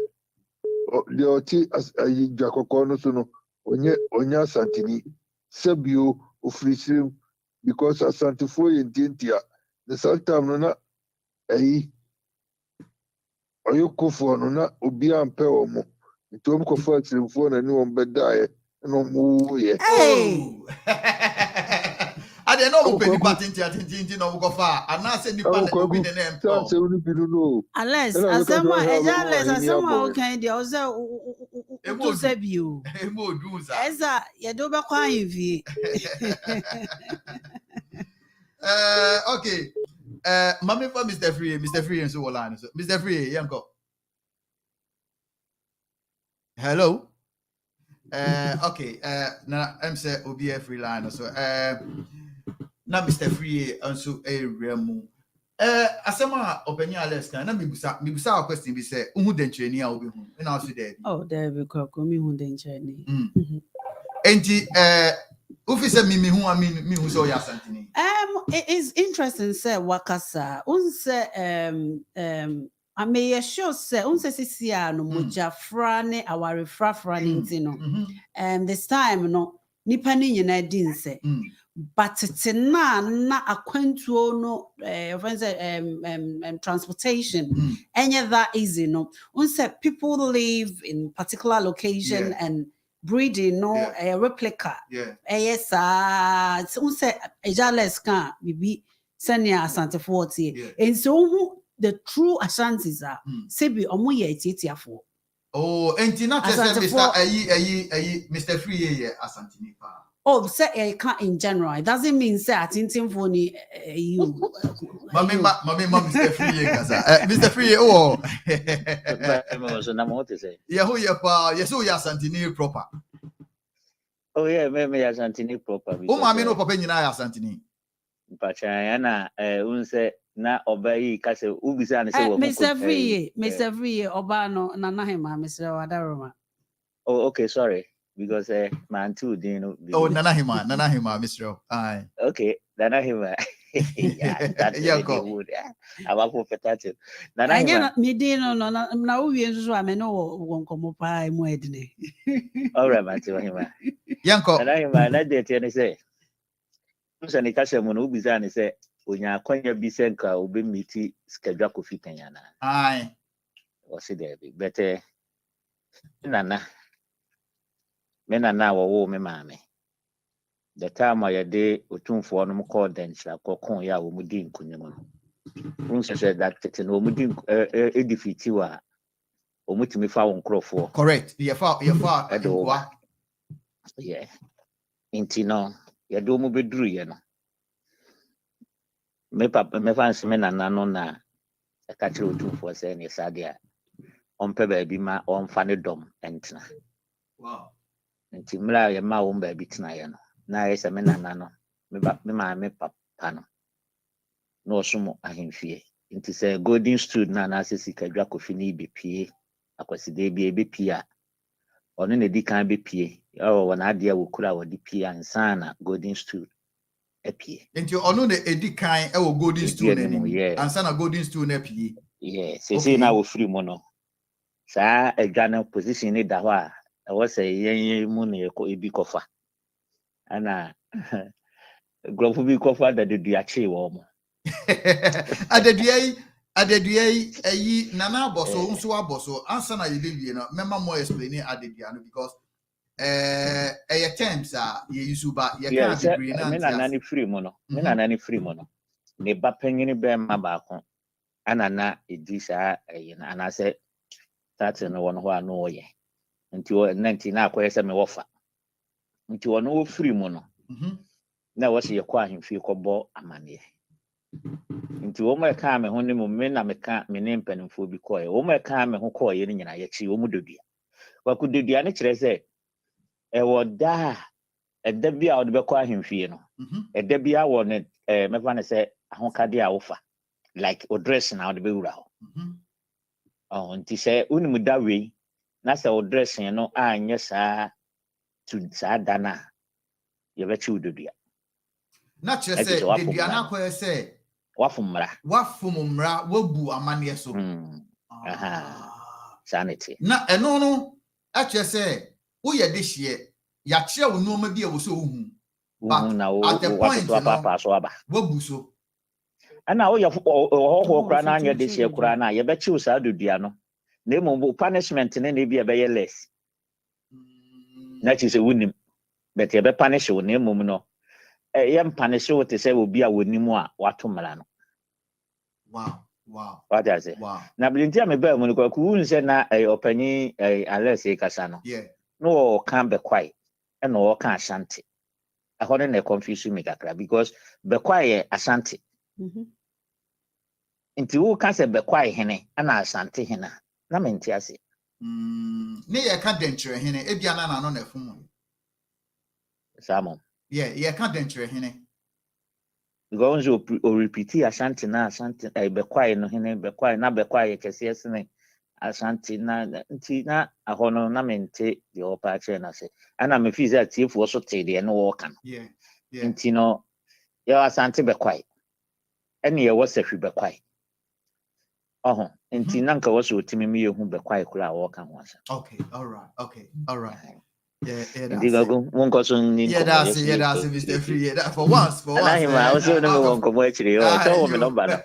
the oti as ayi jakoko no so no onye asantini sebio ofrisirim because asantifo yentintia the sometime no na ayi oyokofo no na obi ampe omo ntom kofo atirimfo na ni won bedae no mu ye ade no mo pedi patinti no go fa ana se nipa na obi ne na so se uni bidu no unless asema ejales asema okay dia o se o se bio emo dunza eza ye do be kwa yivi okay mami for Mr. Free so line so Mr. Free yanko hello okay na I'm say obi free line so na Mr. Free also remu asema openya Alex kan na mibusa a question bi say uhu dentreni a obi hu na also there oh there be kwako mi hu dentreni enti ufi say mi hu mi hu so ya santini it is interesting say wakasa unse I may sure say unse sisia no mujafra ne awarefrafra ne ntino this time no nipa ni nyina din say but tina na akwantuo no transportation any that easy no unse people live in particular location and breeding no a replica yes unse ejales kan bibi senia asante 40 and so the true Ashantis are sebi omo ye etietiafo enti na tese Mr. Free ye asantini pa say I can't in general it doesn't mean say atintin for ni you mami Mr. Free ye kaza Mr. Free oh so na mo te say ye ho ye pa ye so ya asantini proper oh yeah me ya asantini proper o mami no papa nyina ya asantini pacha ya na unse na obai kase ubisa ne se wo Mr. Free oba no na hema Mr. Wadaroma oh okay sorry because man too didn't oh nana hema Mr. Aye okay nana hema yeah that's good aba ko petache nana hema me din no na wo wie nso ame no wo nkomo pa mu edine all right man hema yanko nana hema na de tie ne se nso ne kase mo no ubisa ne se onya akwanya bi senka obe miti schedule ko fitanya na aye o se there be better nana me nana wo me maame the time I dey otumfo no call dencha kokon ya wo mudi nkunyem no unse say that tete no mudi edifiti wa o mutimi fa wo nkrofo correct ye fa nkwa yeah intino ye do mu beduru ye no me papa me fans me nana no na ka kire otumfo say ne sade a ompe ba bi ma omfa ne dom entina wow nti mra ye ma wo ba bi tina ye no na ye se me nana no me maame papa no no somo ahemfie nti se golden stood na asesi kadwa kofi ni bepie akwaside bi ebepie a ono na di kan bepie wona ade a wokura wodi pie ansa na golden stood epie nti ono na edi kan e wo golden stood na ansa na golden stood na pie yes se na wo free mo no sa edwa na position ni da ho a e wo se yen mu na ebi kofa ana glofo bi kofa da de duache wo mo adedua yi nana aboso nso aboso ansa na yebewie no mema mo explain adedua no because terms ye use ba ye can be green and me nana ni free mo no me nana ni free mo no ne ba panyini be ma ba ko anana edisa na anase that no one ho ano ye nti o 19 na akoye se me wofa nti wono wo free mo no na wasi yɛkɔ ahemfie kɔbɔ amanneɛ nti wo mo ɛka me ho ne mo me na meka me ne mpanimfoɔ bi kɔɛ wo mo ɛka me ho kɔɔ yɛ ne nyina yɛkyi wo mo dodua waku dodua ne kyerɛ sɛ ɛwɔ da ɛda bi a wɔde bɛkɔ ahemfie no ɛda bi a wɔ ne mɛfa ne sɛ ahokade a wofa like o dress na wɔde bɛwura hɔ nti sɛ wonim da wei na sɛ o dress no anyɛ saa to saa da na yɛbɛkyi wo dodua na kyerɛ sɛ dodua na akɔyɛ sɛ wafom mmara wabu amanneɛ so saa ne te na ɛno no akyerɛ sɛ woyɛ de hyeɛ yɛakyerɛ wo nneɛma bi a wo sɛ wohu na at the point papa so aba wabu so ana woyɛ hɔhɔ kora na anyɛ de hyeɛ kora na yɛbɛkyi wo saa dodua no na mmom punishment ne bi ɛbɛyɛ less na kyerɛ sɛ wonim but yɛbɛpunish wo na mmom no yɛmpanish wo te sɛ obi a wɔnim a wato mmara no wow what I say na blinti a mebaa mu no kwa ku sɛ na ɔpanyi Alex kasa no no ka bɛkwai ɛna ɔka asante ɛhɔ ne na confuse me kakra because bɛkwai yɛ asante nti wo ka sɛ bɛkwai hene ɛna asante hene na mente ase ne yɛ ka denkyerɛ hene ebia na no na fom Samo yɛ ka denkyerɛ hene because o repeat asante na asante bɛkwai no hene bɛkwai na bɛkwai kɛseɛ sene asante na nti na ahɔ no na mente de ɔpa kyerɛ na sɛ ana me feel sɛ tiefoɔ so te de no wɔka no nti no yɛ asante bɛkwai ɛne yɛ wɔ sɛhwi bɛkwai nti na nka wɔ so otimi me yɛhu bɛkwai kora a wɔka ho asa okay all right nti gago won kɔ so ni that's Mr. Free that for once I was so no one come actually tell me number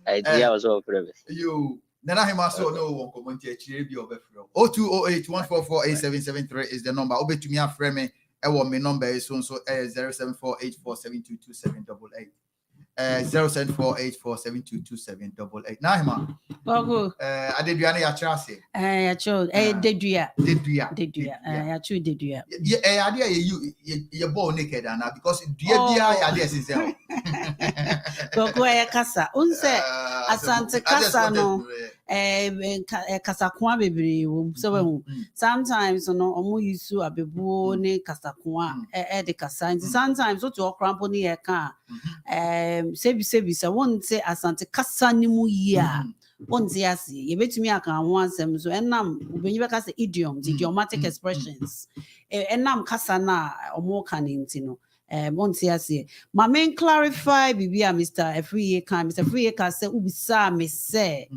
idea was all previous you then I also no one come actually be over 0208144877 is the number obe to me a frame me my number is so 074847222788 074847222788 Nahima adeduane ya chase ya cho dedua ya cho dedua ade ye ball naked na because dua bia ya de sense gogo ya kasa unse asante kasa no kasa kwa bebre wo so we sometimes no omo yisu abebuo ne kasa kwa de kasa sometimes so to okrampo ne ye ka sebi wonte asante kasa ni mu yi a wonte ase ye betumi aka ho asem so enam obenyi be kasa idiomatic expressions enam kasa na omo ka ne nti no wonte ase ma men clarify bibia Mr. Free ka say ubisa me say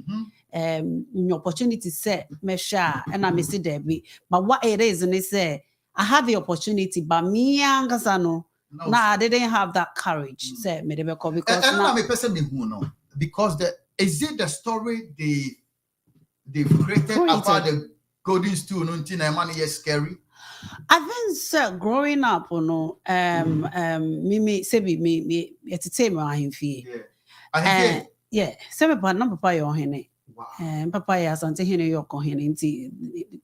your opportunity say me sha and I me see there be but what it is and they say I had the opportunity but me angasa no I didn't have that courage say me because now me person me who no because is it the story they've created about the golden stool no ntina man is scary. I think sir growing up me say me entertain him fee yeah say me papa your hene papa ya asante hene your ko hene nti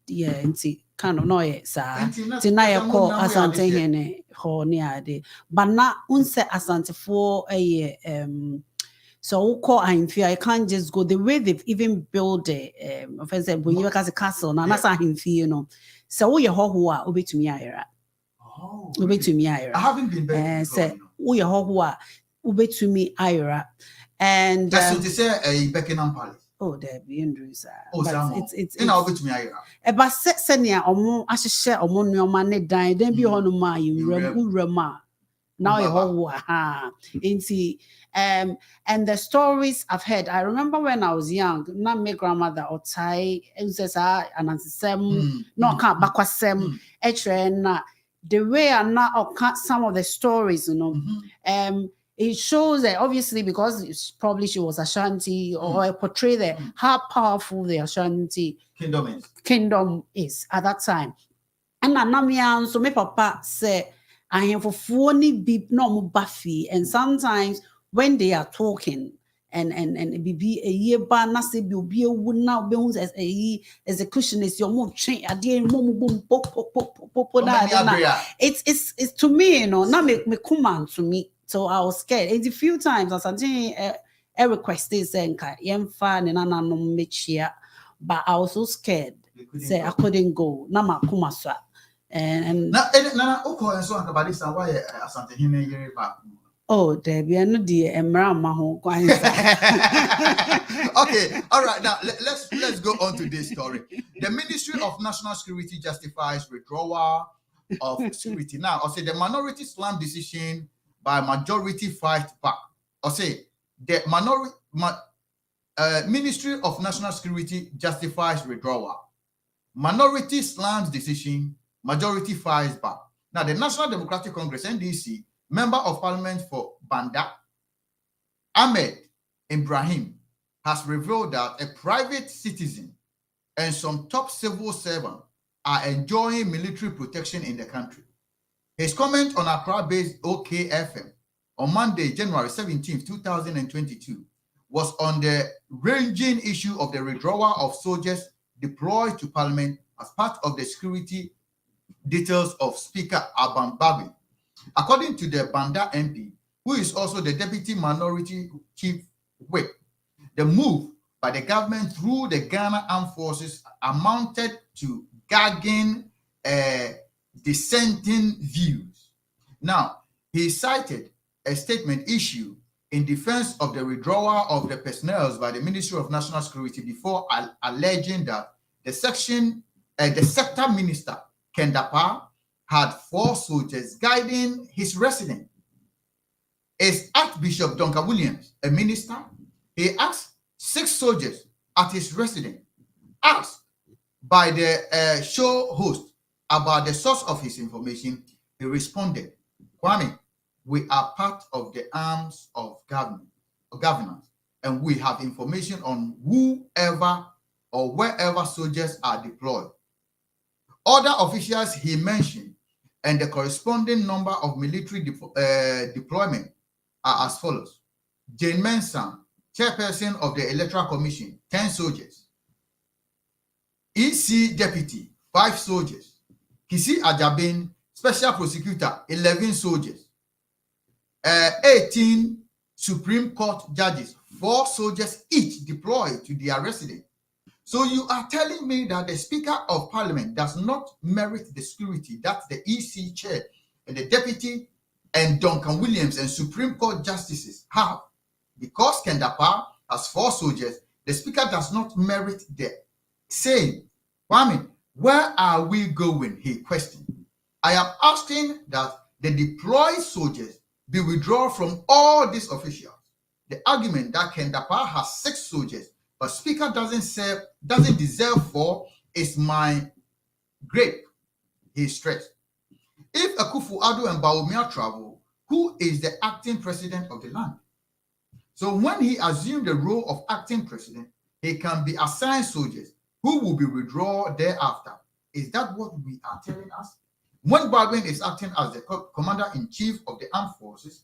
yeah nti kind of no sa nti na ye ko asante hene ho ne ade but na unse asante for so call ahemfie I can't just go the way they've even built it for example when you look at the castle na sa ahemfie no so wo ye ho a obetumi ayera obetumi ayera I haven't been there say wo ye ho a obetumi ayera and that's what they say Buckingham Palace. Oh, there be Andrews. It's in our bit me ayera. Eba senia omo ahihye omo nneoma ne dan then bi hono ma yurama now a whole and the stories I've heard. I remember when I was young, not my grandmother or Tai says and no can't bakwasem the way I now some of the stories, you know. It shows that obviously because probably she was Ashanti or portray that how powerful the Ashanti kingdom is at that time. And Anamian, so my papa said, I am for phony beep no buffy. And sometimes when they are talking, and be a year ba na se be would now be as a execution is your move train a dear mom boom it's to me, you know, not make me come on to me. So I was scared. It's a few times as I requested saying yemfa and nana no mechia, but I was so scared. Say I couldn't go. Nama kumasa. And Nana Oko and so on about this and why Asante Hine year back. Oh, Debbie, I know the Maho. Okay, all right. Now let's go on to this story. The Ministry of National Security justifies withdrawal of security. Now, I'll say the minority slam decision by majority fight back. I'll say the Ministry of National Security justifies withdrawal. Minority slams decision, majority fights back. Now, the National Democratic Congress, NDC, Member of Parliament for Banda, Ahmed Ibrahim, has revealed that a private citizen and some top civil servants are enjoying military protection in the country. His comment on Accra-based OKFM on Monday, January 17, 2022, was on the ranging issue of the withdrawal of soldiers deployed to Parliament as part of the security details of Speaker Alban Babi. According to the Banda MP, who is also the Deputy Minority Chief Whip, the move by the government through the Ghana Armed Forces amounted to gagging dissenting views. Now, he cited a statement issued in defense of the withdrawal of the personnel by the Ministry of National Security before alleging that the sector minister, Kendapa, had 4 soldiers guiding his residence. As Archbishop Duncan Williams, a minister, he asked 6 soldiers at his residence, asked by the show host about the source of his information. He responded, Kwame, we are part of the arms of governance, and we have information on whoever or wherever soldiers are deployed. Other officials he mentioned and the corresponding number of military deployment are as follows. Jane Mensah, chairperson of the Electoral Commission, 10 soldiers. EC deputy, 5 soldiers. Kisi Ajabin, special prosecutor, 11 soldiers. 18 Supreme Court judges, 4 soldiers each deployed to their residence. So you are telling me that the Speaker of Parliament does not merit the security that the EC chair and the deputy and Duncan Williams and Supreme Court justices have. Because Kendapa has 4 soldiers, the Speaker does not merit the same. Kwame, where are we going? He questioned. I am asking that the deployed soldiers be withdrawn from all these officials. The argument that Kendapa has 6 soldiers but Speaker doesn't deserve 4 is my grape, he stressed. If Akufo-Addo and Bawumia travel, who is the acting president of the land? So when he assumed the role of acting president, he can be assigned soldiers who will be withdrawn thereafter. Is that what we are telling us? When Baldwin is acting as the commander-in-chief of the armed forces,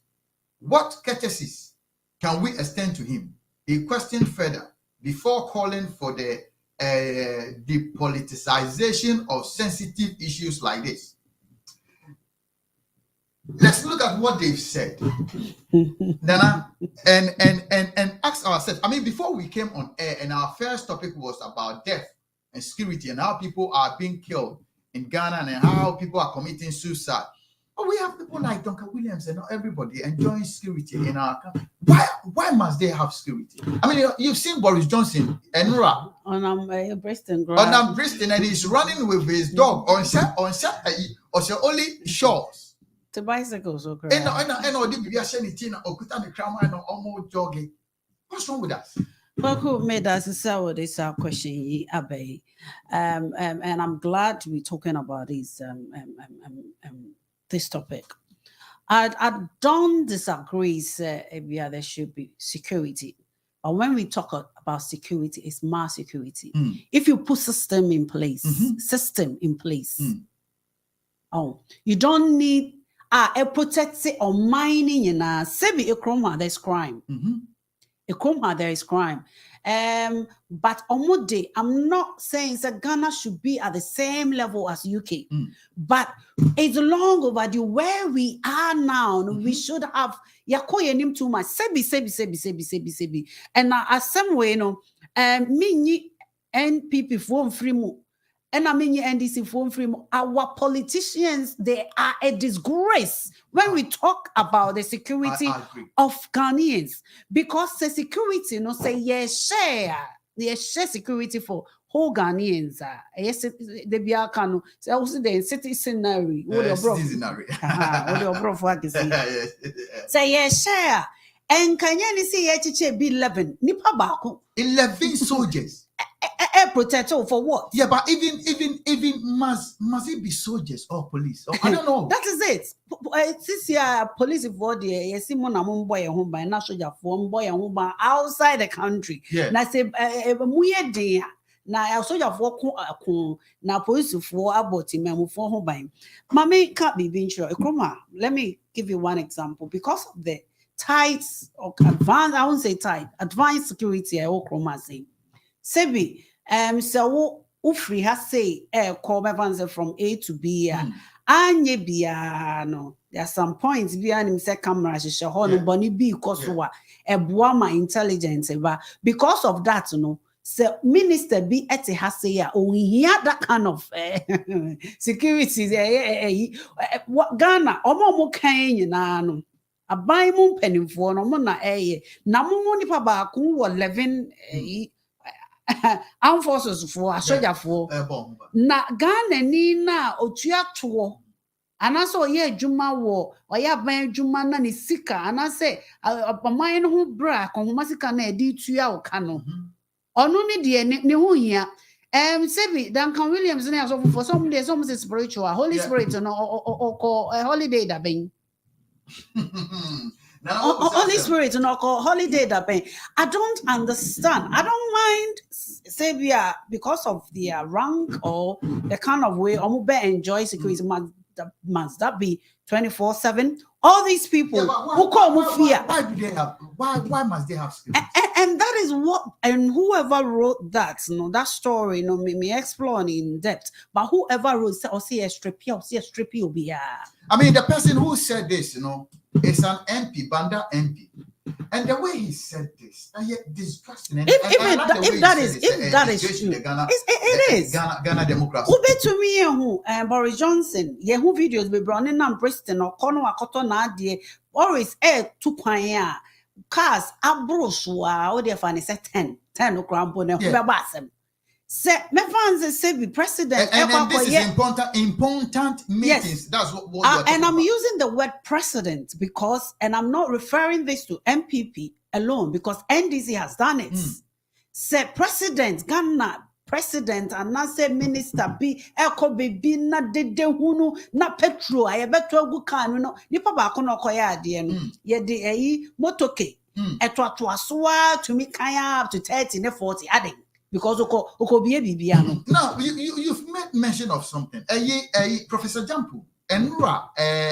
what courtesies can we extend to him? He questioned further before calling for the depoliticization of sensitive issues like this. Let's look at what they've said, Nana, and ask ourselves. I mean, before we came on air, and our first topic was about death and security and how people are being killed in Ghana and how people are committing suicide. But we have people like Duncan Williams and not everybody enjoying security in our country. Why must they have security? I mean, you've seen Boris Johnson and Nora on Bristol, and he's running with his dog on only shores. To bicycles, okay. And jogging. What's wrong with that? Who made us this question, Abe? And I'm glad to be talking about this topic. I don't disagree, there should be security. But when we talk about security, it's mass security. If you put system in place, you don't need a protect or mining in a semi-ekroma, there's crime. there is crime. But omode, I'm not saying that Ghana should be at the same level as UK, but it's long overdue. Where we are now, we should have yakoyenim too much. Sebi. And as some way, mini NPP form free mo. And I mean, NDC form free. Our politicians, they are a disgrace when we talk about the security of Ghanaians, because the security, say share security for whole Ghanaians. Yes, they be a cano. Say also the citizenry. What your bro? What your bro for? Say share. And can you see be 11? Nipa baku. 11 soldiers. A protector for what? Yeah, but even must it be soldiers or police? Or, I don't know. That is it. This year, police for the yes, boy home by national form boy and home outside the country. Yeah. Na say muye day. Na soldier for na police for about him for home by. Mama can't be sure. Let me give you one example. Because of the tight or advanced, I won't say tight, advanced security. I will say. Sebi, so ufri has say call my from A to B. Anye bia no. There are some points bia him say camera she no boni bi kosowa my intelligence because of that so minister be ete has say ya that kind of security Ghana omo kan nyina no aban mu mpanimfo no mo na na mo nipa ba ko 11 armed forces for soldier for na Ghana ni na otua to anaso ye adwuma wo oya ban adwuma na ne sika anase apaman no ho bra konhoma sika na edi tua wo ka no onu ni de ne ho hia sebi Duncan Williams na so for some days some spiritual Holy Spirit no or holiday da ben Holy Spirit no call holiday that ben. I don't understand. I don't mind Sabia because of their rank or the kind of way enjoy security must that be 24/7. All these people who call fear. Why do they have? Why must they have security? And that is what and whoever wrote that, that story, me explore in depth. But whoever wrote or see a strippy will be. I mean, the person who said this, is an MP, Banda MP, and the way he said this, disgusting. If that is true, it is Ghana democracy. Who bet to me who Boris Johnson, who videos be brought in and Preston or Kono Akoto na die Boris to kwanya cars abroswa or they find 10 no crampo na basem. Say me fans say be president and this is important meetings. Yes. That's what and I'm using the word president because and I'm not referring this to MPP alone because NDC has done it. Say president Ghana president and not say minister be eko be na dede hunu na petro ayebeto agu kan no nipa ba ko no koya ade no ye de motoke eto to asoa to me kan up to 30 ne 40 adding. Because now you've made mention of something. Professor Jampu and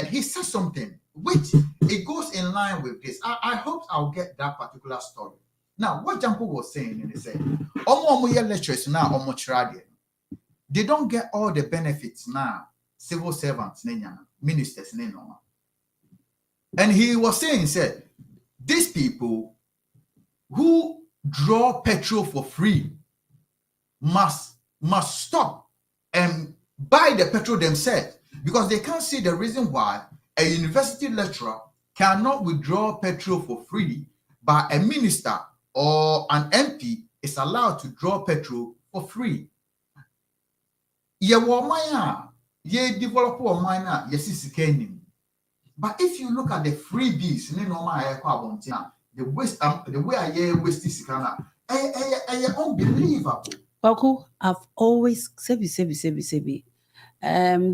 he said something which it goes in line with this. I hope I'll get that particular story. Now, what Jampu was saying, and he said, lecturers now, they don't get all the benefits now. Civil servants, ministers, and he was saying, he said, these people who draw petrol for free must stop and buy the petrol themselves because they can't see the reason why a university lecturer cannot withdraw petrol for free, but a minister or an MP is allowed to draw petrol for free. Develop but if you look at the freebies, the way I waste this unbelievable. Baku, I've always sebi.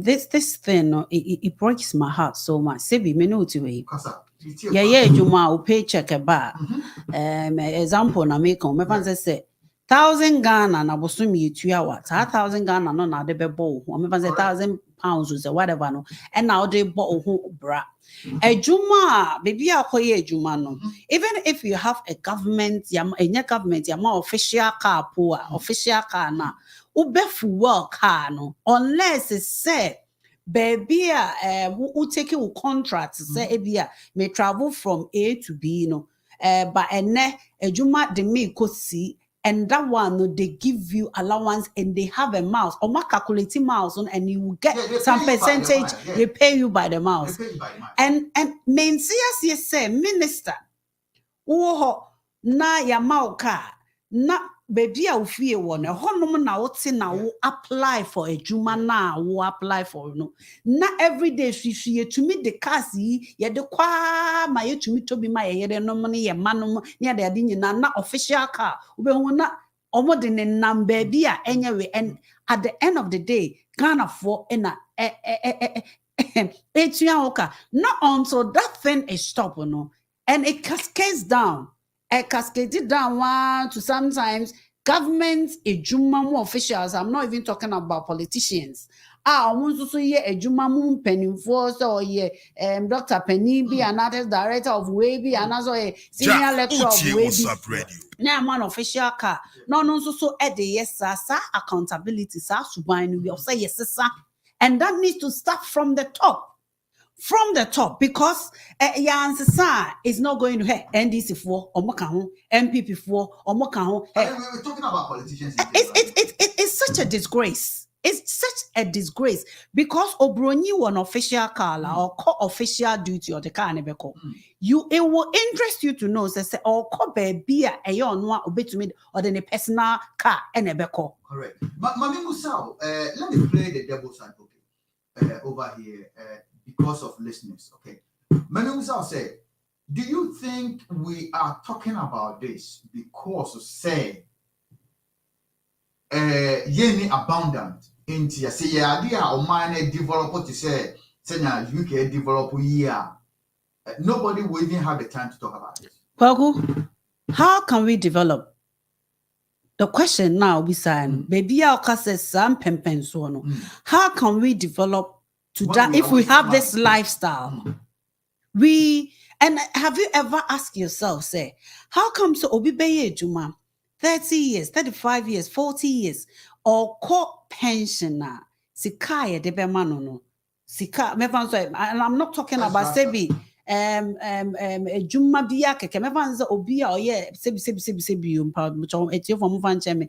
This thing, it breaks my heart so much. Sebi, me know to way. Yeah, Juma, paycheck a bar. Example, na make on. My fans say, 1,000 Ghana na bosom ye 2 hours. 1,000 Ghana no na de bebo. I mean say 1,000 pounds or whatever no. And now they bought bra. Ejuma, baby akoye ejuma no. Even if you have a government, government, official car poor, official car na. Ubefu work car no. Unless it's said baby who take you contract say ebia may travel from A to B no. But ene ejuma de me kosi. And that one, no, they give you allowance and they have a mouse or more calculating mouse on, and you will get some percentage. They pay you by the mouse. And main yes say minister. Oh, na ya mauka na baby a ufie one a honum na wote na wo apply for a juma na wo apply for no na everyday hwehwe to me the cars yi ye de kwa ma ye to me to be my ye de no ne ye manom ne de ade nyina na official car ube hu na omo de ne nam baby a enyewe. And at the end of the day Ghana for na not until that thing is stopped, no, and it cascades down. It cascaded down one to sometimes governments, ejuma officials. I'm not even talking about politicians. Almost also ye ejuma penny-force or ye Dr. Penny be another director of Wavy, another a senior lecturer of Wavy. Now man official car. No so at the yes sir accountability sir subine we say yes sir. And that needs to start from the top. From the top, because is not going to hurt NDC for or MPP for or We're talking about politicians. It's such a disgrace. It's such a disgrace because Obroni one official car or co-official duty or the car it will interest you to know say or co baby a yon one obey me or the personal car and a beko. Correct. Mami Musao, let me play the devil's advocate over here. Because of listeners, okay. Menumsa said, do you think we are talking about this because say yeni abundant into say idea or mine developer to say UK develop year? Nobody will even have the time to talk about it. Kwaku, how can we develop? The question now we saying, baby our says some pempen so no. How can we develop to that if we have this lifestyle? And have you ever asked yourself, say, how come so obi beye juma 30 years, 35 years, 40 years, or co pensioner, sikaya de no sika mefan so, and I'm not talking about sebi juma biya keke mefan so obi or yeah sebi etio for mufan cheme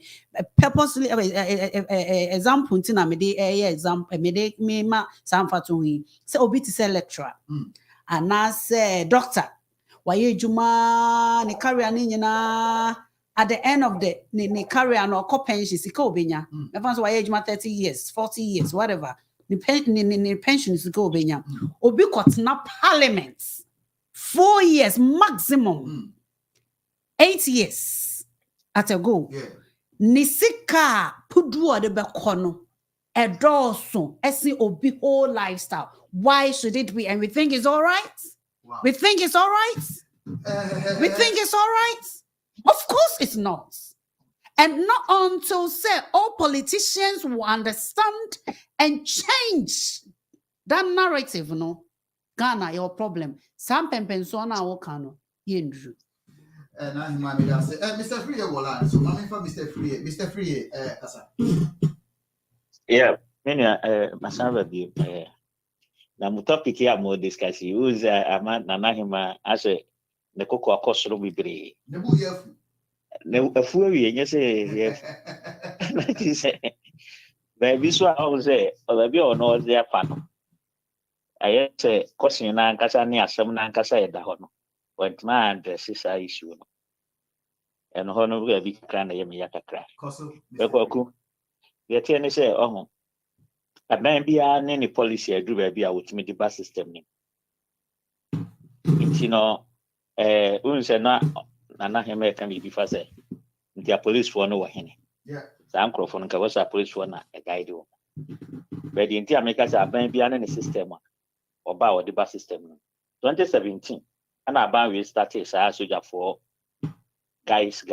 purposely example ntina me de example me de me ma samfatu hi say obi to say lecturer and I say doctor waye juma ne career ni nyina at the end of the ne career no ko pension sika obenya mefan so waye juma 30 years 40 years whatever the pension is go benya obi kotna parliament 4 years maximum 8 years at a go nisika pudu de bekono edoso esi obi whole lifestyle. Why should it be? And we think it's all right. Wow. We think it's all right. We think it's all right. Of course it's not. And not until say all politicians will understand and change that narrative, no. Ghana, your problem. Some pempensona wokano yendru. Mr. Free, so I'm for Mr. Free. Mr. Free, Kasa. Yeah, many masava bi na mu topic here mo discuss use ama nanahima as the koko akosoro bibre. Ne afu awie nye say na ti say baby so I was say baby ono ze afa no aye say question na nkasa ne asem na nkasa eda ho no want man address this issue no and ho no go bi kra na yemi yakakra bekoku ye tie ne say oho aban bia ne ni policy adu ba bia wotumi di bus system ni you know unse na heme kan bi fa say the police for no wahene sa microphone ka wasa police for na a guide wo but the entire make us aban bia ne system oba o di bus system no 2017 and aban we started sa soldier for guys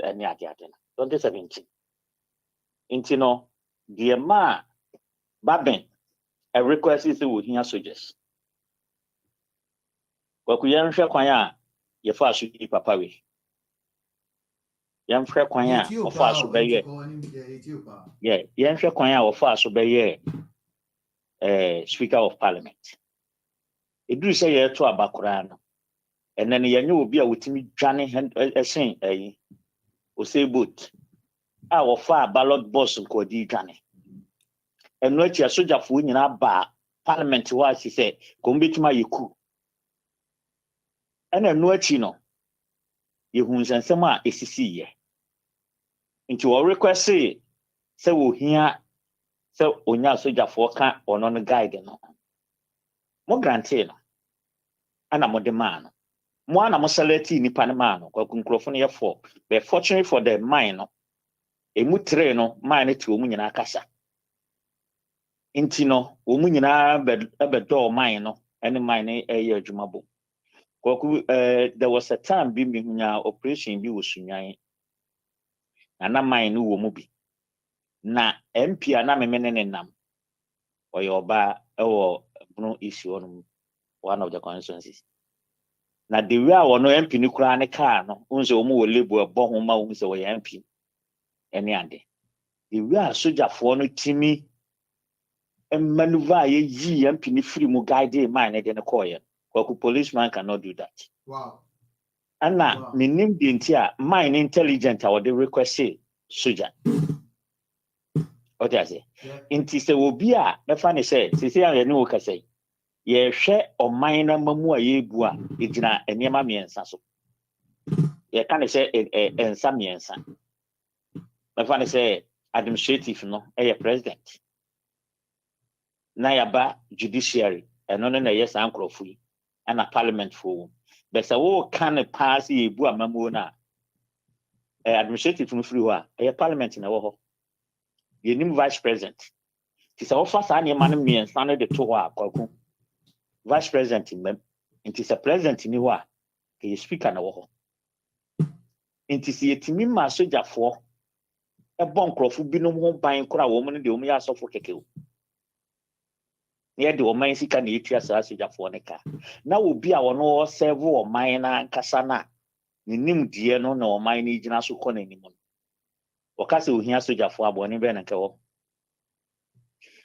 any ade 2017. Intino, dear ma, Babin, a request is to hear soldiers. Wakuyan Shakwaya, your first papa. Young Frequanya, or fast obey. Yeah, young Frequanya, or fast obey. Speaker of Parliament. It do say to a background, and then you will be a with me, Johnny, a saying, or say boot. Our far ballot boss and called Johnny. And what your soldier for in our bar, Parliament was, he said, come be to my coup. And I know what you know. You who send some is to see ye. Into our request, say, we'll hear, so on your soldier for can't or non guide. More granted, and I'm a demand. One am select ni panamano, or concrofonia for, but fortunately for the mine, a mutreno, mine to Munina Casa. Intino, Umunina bedor mine, and mine a year jumabo. There was a time being operation be was sunyai, and a mine who mubi. Na MP and I'm a menenam, or your bar or no issue on one of the constituencies. Na the way I no MP ni kura ne car no unse omo wo label ebo ho ma unse wo MP ene ade the way soldier for no timi maneuver ye MP ni free mu guide man ne de ne call kwaku policeman cannot do that. Wow. And na minim de ntia mine intelligent or the request say soldier what I say inti se obi a be fa ne say se ya ne wo ka say ye hwe o mine na mamu a ye bu a egina enema miensa so ye can say ensa miensa be fa ne say administrative no president na yaba judiciary eno no na yes ankrofo yi and a parliament for but say wo can pass ye bu a mamu na administrative no free ho a parliament na wo ho ye nim vice president ti say wo fa sa ne ma no miensa no de to ho a kwaku vice president mem inti se president ni ho a ke speaker na wo ho inti se yetimi ma sojafo e bon krofo binom ho ban kora wo mo ne de o mo ya sofo keke o ne de o man sika na etua sa sojafo ne ka na obi a wono serve o man na nkasa na ne nim die no na o man ni gina so kɔ n'anim no o ka se o hia sojafo abone be na nke wo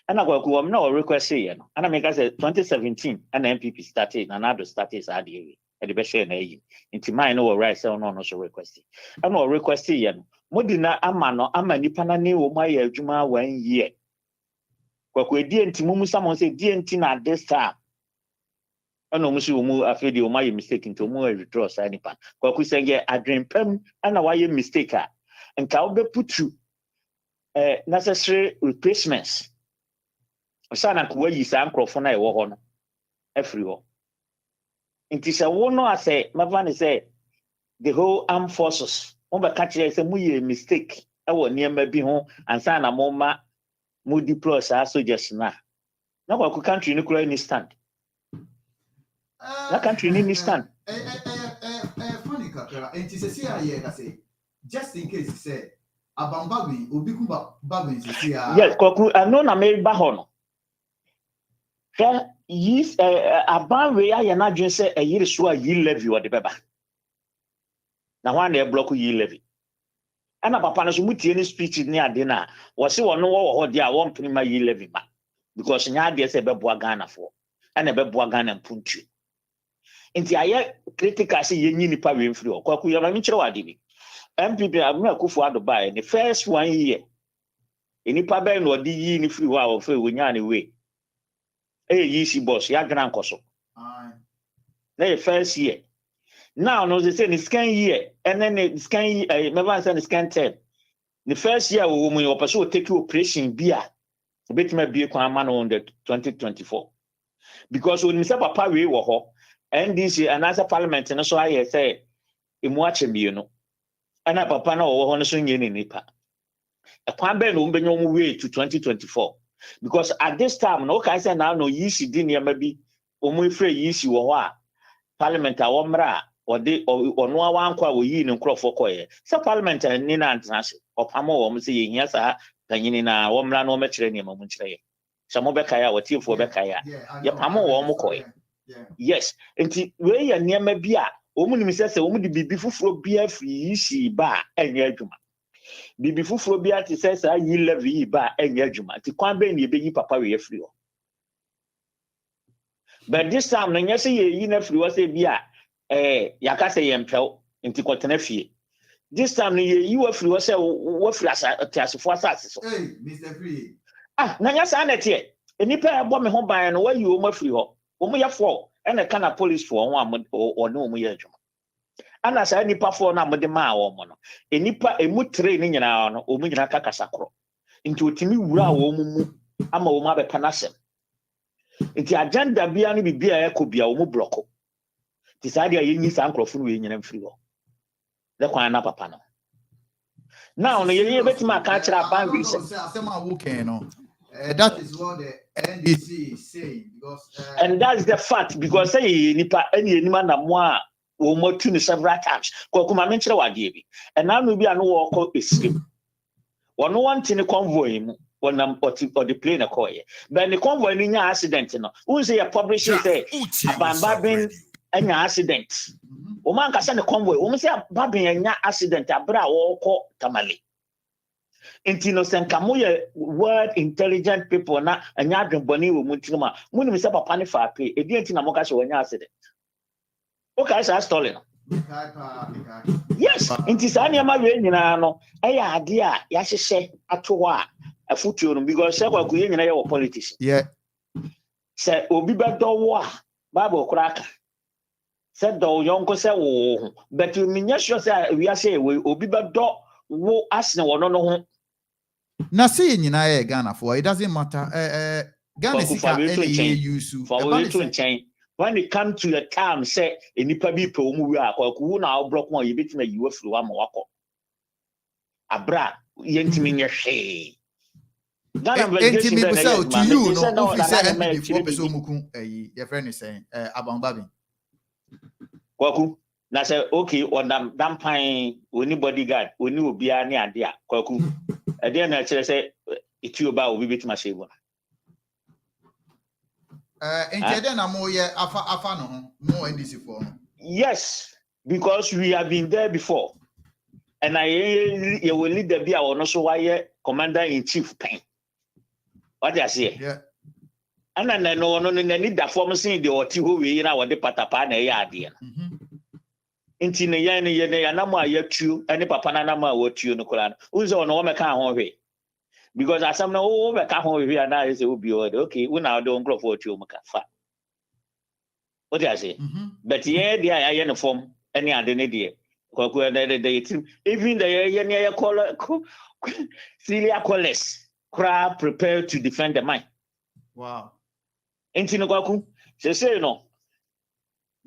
ana kwa kuwa mna o request ye no ana make say 2017 ana MPP started na nado started sa de ewe e de be share na yi nti mine no right say no so request ana o request ye no modi na ama nipa na ne wo ma ye adwuma 1 year kwa kwa die nti mumu samon say die nti na this time ana o musi wo mu afedi o ma ye mistake nti o mu withdraw sa nipa kwa ku say ye adwempam ana wa ye mistake a nka wo be putu necessary replacements Osana ko yi sa ankrofo na e wo ho no afri ho nti se wo no ase mavani say the whole armed forces mo be ka kire say mu ye mistake e wo niam bi ho ansa na mo ma mu deploy sa soldiers na kwa ku country ni kura ni stand na country ni stand funny kakra nti se si aye ka say just in case say abambagwi obi ku bagwi se si a yes kwa ku no na me ba ho no yes aban we ya na dwen se eyire so a yi levy o de beba na hwan na block yi levy ana papa no so mutie ni speech ni ade na wo se wo no wo ho de a won prima yi levy ma because nya de se beboa Ghana for ana beboa Ghana mpuntu nti aye critical se yenyi nipa we mfiri o kwaku ya ma mi kire wa de bi MPP Amina Akufo Addo buy the first 1 year enipa be no de yi ni free ho a wo fe wonya ni we yi si boss ya gran koso na first year now no they say the scan year and then the scan never say the scan 10 the first year we will pursue take operation bia obetima bia kwan ma no on the 2024 because when Mr. Papa we wo ho NDC and as a parliament no so I say emu achemie no ana papa na wo ho no so nye ni nipa e kwan be no mbenyo mu we to 2024 because at this time no can say now no yisi di niam bi omu free yisi wo ho a parliament a wo mra ɔde ɔno awankɔ a woyi ne nkrɔfo kɔɛ sɛ parliament ni na antase ɔpamo wɔ mo sɛ yɛhia saa panyini na wɔmmra na wɔmɛkyerɛ nneɛma mu nkyerɛ yɛ sɛ mo bɛkae a wɔtiefo bɛkae a yɛpamo wɔ mo kɔɛ yes nti wei yɛ nneɛma bi a wɔn nim sɛ wɔn de bibi foforɔ bi afiri yi si ba a ɛnyɛ adwuma bibi foforɔ bi ate sɛ saa yi level yi ba a ɛnyɛ adwuma nti kwan bɛn ne yɛbɛyi papa wei afiri hɔ but this time no nyɛ sɛ yɛyi no afiri hɔ sɛ bi a yɛaka sɛ yɛmpɛw nti kɔtena fie this time no yɛyi wafiri hɔ sɛ wafiri ateasefoɔ asase so Mr. Free na nyɛ saa na ɛteɛ nnipa a ɛbɔ me ho ban no wayi wɔn afiri hɔ wɔn yɛ fɔ ɛna ka na police foɔ ho a ɔne wɔn yɛ adwuma ana saa nipa foɔ no a mode maa wɔn no nipa emu tire ne nyinaa no wɔn nyinaa ka kasa korɔ nti otimi wura a wɔn mu ama wɔn abɛpa n'asɛm nti agenda bia no bibia ɛkɔ bia wɔn blɔko nti saa deɛ yɛnyi saa nkorɔfo no yɛnyina mfiri hɔ dɛ kwan na papa no now no yɛyɛ bɛtumi aka kyerɛ aban bi sɛ asɛm a wokan no that is what the NDC is saying because and that's the fact because say nipa any anima na mo a wo mo tu several times ko kuma me nkyerɛ wade bi and now no bi ano wo kɔ escape one want in convoy mu wonam or the plane akɔyɛ but the convoy ni nya accident no who say you publish say abamba ben anya accident o man ka say the convoy o say babin anya accident abra wo kɔ tamale nti no sen kamo ye word intelligent people na anya adwenbɔne wɔ mu ntima mu nim sɛ papa ne fa pe edi nti na mo ka hye wanya accident o ka say stolen yes nti saa nneɛma we nyinaa no ɛyɛ ade a yɛahyehyɛ ato hɔ a afutuo no because sɛ kwa kuye nyina yɛ wɔ politics yeah sɛ obi bɛdɔ wo a bible kora ka sɛ dɔ yɔnko sɛ wo but me nya sure sɛ wiase we obi bɛdɔ wo asene wɔ no ho na say nyina yɛ Ghana for it doesn't matter Ghana sika any use when it come to a time say enipa bi pe omu wi a kwaku na block one ye betima yiwa firi wa ma wakɔ abra yentimi nyɛ hwee Ghana investigation be say to you no office say MP4 person omuku your friend is saying abangbabi kwaku na say okay on dampan oni bodyguard oni obia ne ade a kwaku ade na kyerɛ sɛ etioba obi betima hwee na mo ye afa no mo NDC for no yes because we have been there before and I will lead the be our no so why commander in chief pen what I say yeah and then no need that form saying the oti ho we na wode patapa na ya ade nti ne yan ne ye na mo ayatu ene papa na mo awatu no kora unzo no wo meka ho hwe because asam na wo be ka ho hwe na say obi okay we na do nkrofo otu mu ka fa what I say but yeah dia ya ne form any ade ne de kwaku the team even the ye ne call Celia Colles cry prepare to defend the mind wow enti no kwaku say no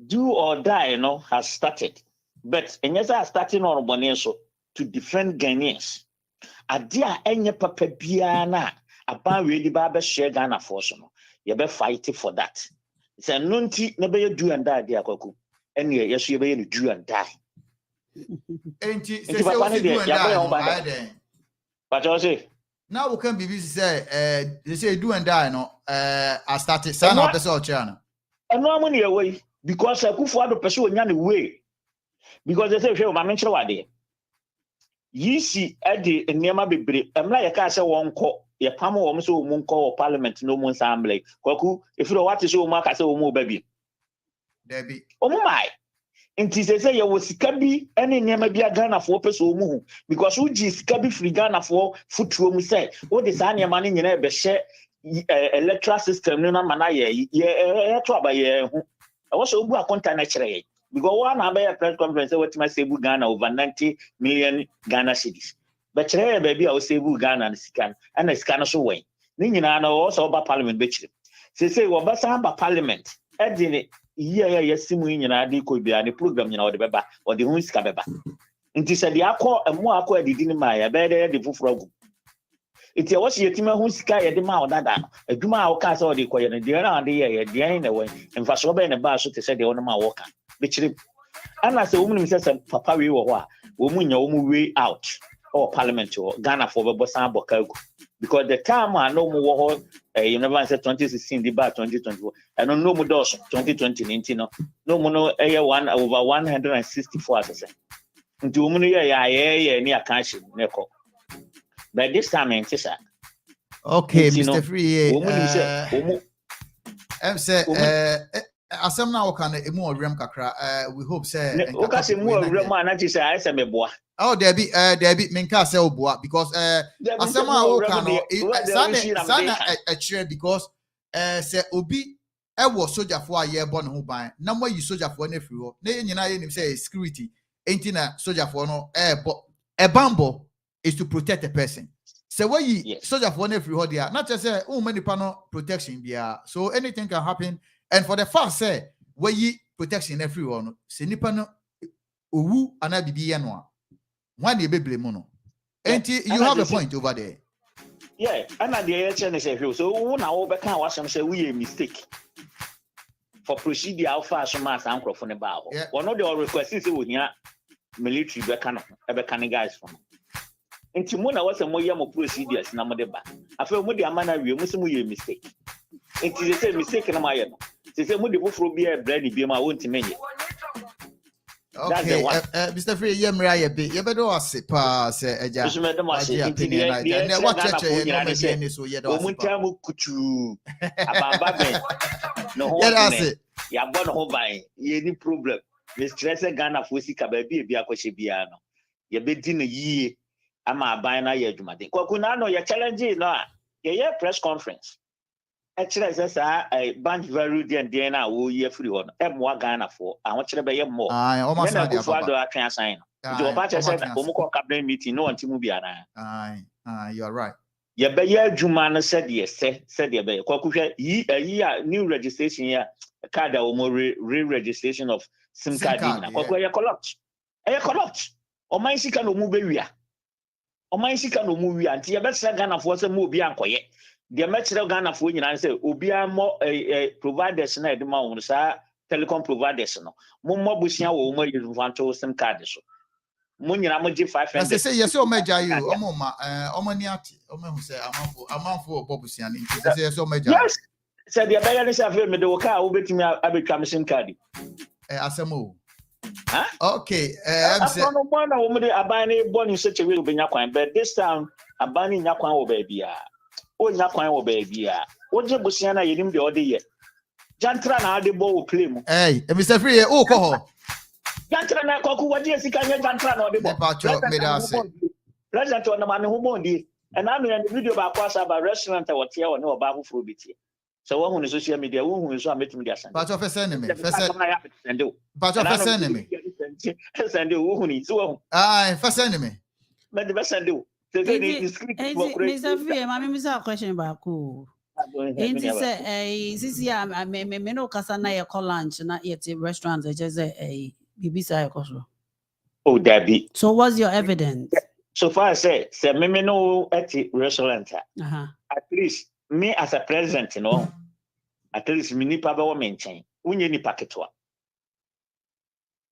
do or die no has started but enyesa starting on bone so to defend Ghanaians adia enye papa bia na aban we di ba be share Ghana force no ye be fight for that say no nti na be do and die dia kwaku ene ye so ye be do and die enti say we do and die but you say now we can BBC say they say do and die no I started sign up the channel eno amuni ye way because akufo ado pese onya ne way because they say hwe o ma menkyere wade yisi ade nneema bebre emra ye ka se wonko ye pam wo so mu nko parliament no mu assembly kwaku efiro wate so mu aka se wo mu ba bi debi o mu mai nti se ye wo sika bi ene nneema bi Ghana fo pese o mu hu because wo ji sika bi free Ghana fo futuo mu say wo de sa nneema ne nyina e be hye electoral system no na mana ye to abaye hu I was obu akonta na kire because one na press conference what my save Ghana over 90 million Ghana cedis but kire baby I save Ghana na sika and na sika no so wen ni nyina na also oba parliament be kire say we ba sa ba parliament e di ne ye simu nyina de ko bia ne program nyina wo de beba wo de hu sika beba nti se de akọ emu akọ adidi ni ma ya be de fufuro agu iti e wo se yetima hu sika ye de ma odada adwuma a wo ka se wo de koye ne de na de ye de na we mfa so be ne ba so te se de wo no ma wo ka be kire And I say, woman says, Papa, we were woman, your way out or parliament or Ghana for Bosan Bokago. Because the time I know more, you never said 2016, the bar 2024, and no more doors 2020, no more, one over 164 as I say. Into woman, near cash, Neko. But this time, in Tessa. Okay, Mr. Free. Say, asem na oka na emu orem kakra we hope say oka se mu orem na chi say I say meboa. Oh Debbie menka say oboa because asem a oka no sana a chere because say obi wo sojaфо a ye bo ne ho ban na mo yi sojaфо na free ho na nyina ye nim say security enti na sojaфо no bambo is to protect a person. So why you sojaфо na free ho there not just say many panel protection bia so anything can happen. And for the fact say where ye protection everyone, se nipa no owu ana bibi no one ye beble mo no. And you have a point over there. Yeah, and at the HN say so who na wo be kan wa say we a mistake. For procedure alpha so mass and crop for the bar. One of the requests say we here military be kan guys from. Enti mo na was a mo ye mo procedures na mo de ba. Afa mo de amana wi mo se mo ye mistake. Enti say mistake na ma ye no. Say mo de foforo bi e brand bi ma won't menye. Okay, Mr. Free, yemra ye be. Ye bedo ase pa say eja. So me dem ase enti na what church ye no me be ni so ye do ase. O muntamu kutu. Abamba ben. No ho. Ya bo no ho ban. Ye ni problem. Me stress Ghana for sika ba bi akwahye bia no. Ye be di no yie ama aban na ye adwumade. Kwaku na no ye challenge no a ye press conference. Actually, says a bunch very dear Diana, who ye free on M1 Ghana for. I want you to be more. I almost had a sign. You about to say Omoko cabinet meeting, no one to move. You're right. Ye be ye Jumana said yes, said ye be. Kwakusha ye a year new registration here, card or more re-registration of SIM card. Kwakuya collapse. A collapse. O my sick no move. O my sick no move. Until you better Ghana for some move beyond quiet. The material Ghana for you and say, Ubia more providers na the man sa telecom providers no. More bushia or more you want to some cards. Munya Moji 500. As they say, yes, oh, Major, you, Omoma, Omaniati, Omo say, I'm for Bobusian. Yes, oh, Major. Yes, said the Bayanis have me the car, who bet me I become SIM card. Asamo. Huh? Okay, I'm saying, one woman, a buying born in such a way, but this time, a banning Yakwan baby. Oh, Yakwan or baby. What you Busiana, you didn't the other year. Jantra na the ball play. Hey, Mr. Free, oh, call. Jantra na Koku, what you see, can you Jantra or the ball? President on the man who won't be. And I'm in the video about a restaurant or here or no about food. So one on social media, who is a meeting with Part of a enemy. Part of a enemy. Send you who needs so. First enemy. But the best I do. Mr. Free, I miss a question about cool. This year, I may no Casana call lunch, not yet restaurants. I just say a BBC. Oh, Debbie. So, what's your evidence? So far, I say me no at the restaurant. At least me as a president, you know, at least me ni paba maintain. Unye ni paketwa.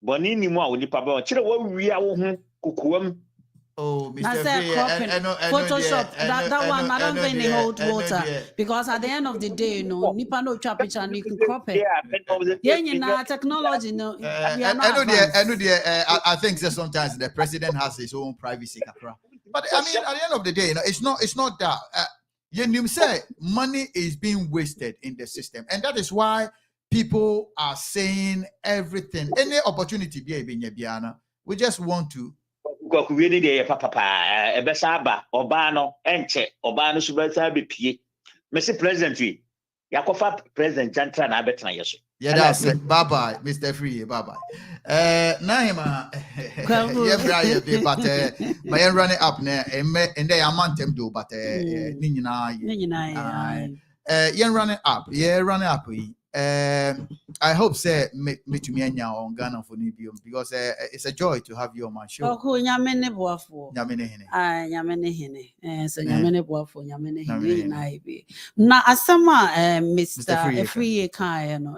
Boni ni mo ni paba. Chire wo wi awo kukuam. Oh, Mr. Photoshop. That one, I don't think they hold water because at the end of the day, you know, nipa no chop it and you can crop it. Yeah, you know, technology. No, I think that sometimes the president has his own privacy, but I mean, at the end of the day, you know, it's not that. You say money is being wasted in the system, and that is why people are saying everything. Any opportunity, we just want to. Really de papa ebesaba obano enche obano subeta be pie Mr. President we yakofa President Jantra na betena yeso yeah that's it. Bye bye Mr. Free bye bye Naima yebra ye but my running up na and they amantem do but ni nyina yeah running up I hope say me to me on Ghana for Nibium because it's a joy to have you on my show. Oko nyamene boafo. Nyamene hene. Nyamene hene. So nyamene boafo nyamene hene na ibi. Na asama Mr. Efriye kai no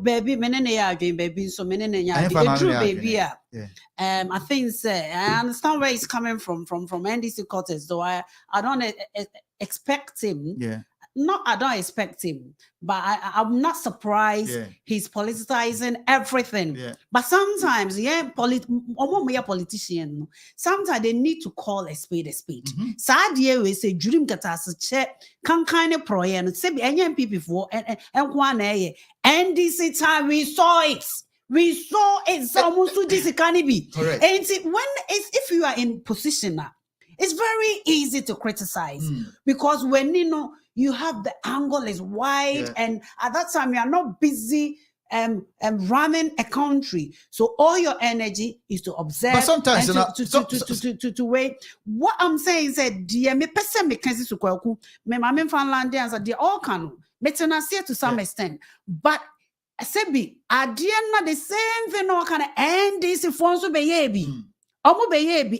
baby menene ya adwen baby so menene nya adwen true baby I think say I understand where he's coming from NDC quarters, though I don't expect him. Yeah. Not I don't expect him, but I'm not surprised he's politicizing everything. Yeah. But sometimes, politician. Sometimes they need to call a spade a spade. Sadie we say dream katas check can kind of proyen say be any MP before and one NDC time we saw it. We saw it almost to this can be. Correct. And if you are in position now, it's very easy to criticize because when you have the angle is wide and at that time you are not busy running a country, so all your energy is to observe. But sometimes to wait. What I'm saying is that dear me person me kensi su kwaku me mame Finlandians are they all can metenase to some extent, but sebi adiena the same thing no can end this phone so be yebi. And it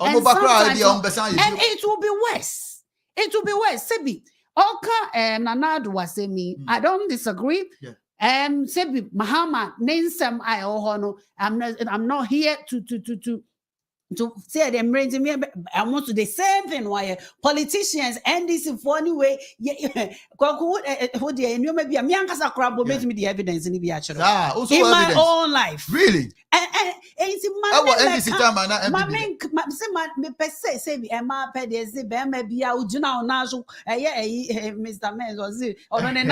will be worse. It will be worse. Sebi, Oka Nanadu was saying me. I don't disagree. Sebi Mahama Nensem I Ohono. I'm not here to say them raising me. I want to the same thing. Why politicians and this funny way? Who they you maybe a miankasa crab will make me the evidence in the actual in my own life. Really? And it's say be Emma Pedesi, Bema be out now, Nazo, Mr. Menz was it, or on a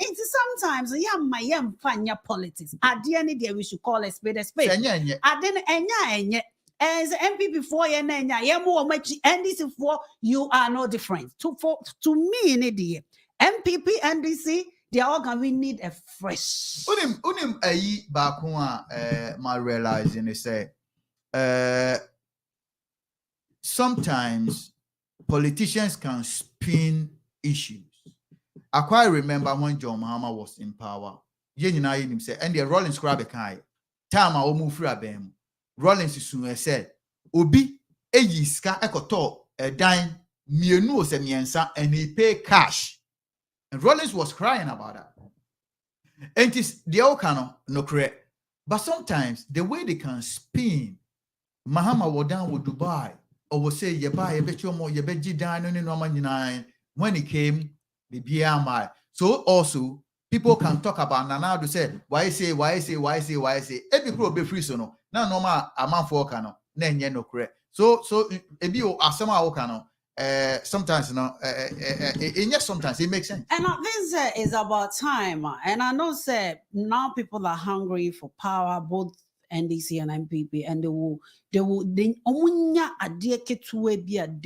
it's sometimes my young fanya politics. At the end of the day, we should call a spade a spade. At the end, as MP before you and this for you are no different. To me in the MPP NDC. They all can we need a fresh. Unim ayi bakuma my realizing is say sometimes politicians can spin issues. I quite remember when John Mahama was in power. Yenina him say and the Rollins grab a kai. Time I move free abem. Rollins is said Obi eyi ska ekoto a dime mienu se miensa and he pay cash. And Rollins was crying about that. And it's the Okano, no correct. But sometimes the way they can spin, Mahama will down with Dubai, or will say, you buy a bit more, you bet you down on the when he came, the BMI. So also, people can talk about Nana to say, why say, every people be free so no. Now, normal, a man for Okano, then you no correct. So, if you are somehow Okano, sometimes sometimes it makes sense. And this is about time, and I know say now people are hungry for power, both NDC and MPP, and they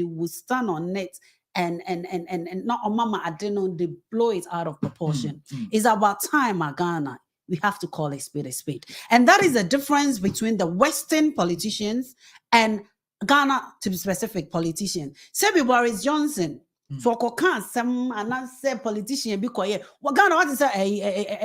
will stand on it and not on mama I don't know they blow it out of proportion. It's about time, Ghana. We have to call a spade, and that is the difference between the Western politicians and Ghana, to be specific, politician. Say Boris Johnson, so can some and I say politician be quiet. What Ghana what is a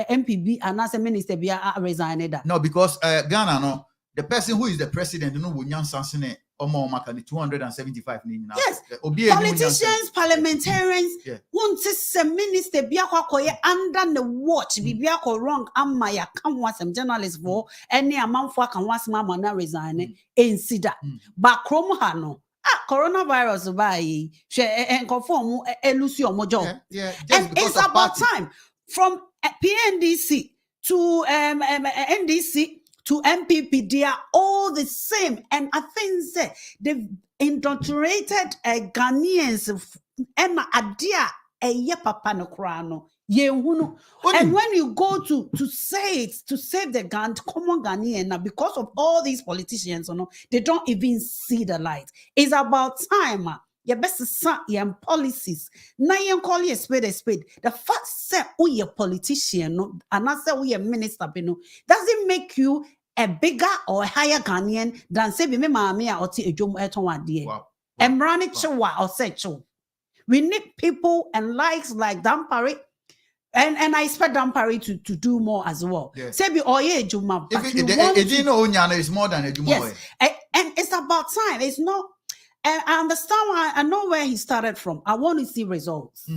MPB and I say minister be resigned? No, because Ghana no, the person who is the president no will Sansene or more 275 yes, politicians, parliamentarians, won't say minister be under the watch, be wrong. Amaya come was some journalists for any amount for can was mama na resign in Sida. But Chrome Hano. Coronavirus by and conform elusion mojo. And it's about time from PNDC to NDC to MPP, they are all the same. And I think that they've indoctrinated Ghanaians and idea a papa no krano. And when you go to say it, to save the common Ghanaian, because of all these politicians, they don't even see the light. It's about time. Your best son, your policies. Now you call you a spade. The fact that we a politician, and I say we a minister, doesn't make you a bigger or a higher Ghanaian than say me mama or ti ejom eton wadie. Emrani chewa or say cho. We need people and likes like Dampari. And I expect Dampari to do more as well. Yeah. Say be oye juma, but If you it, want it, to, it, Onyana is more than a Juma. yes, and it's about time. It's not. And I understand why. I know where he started from. I want to see results.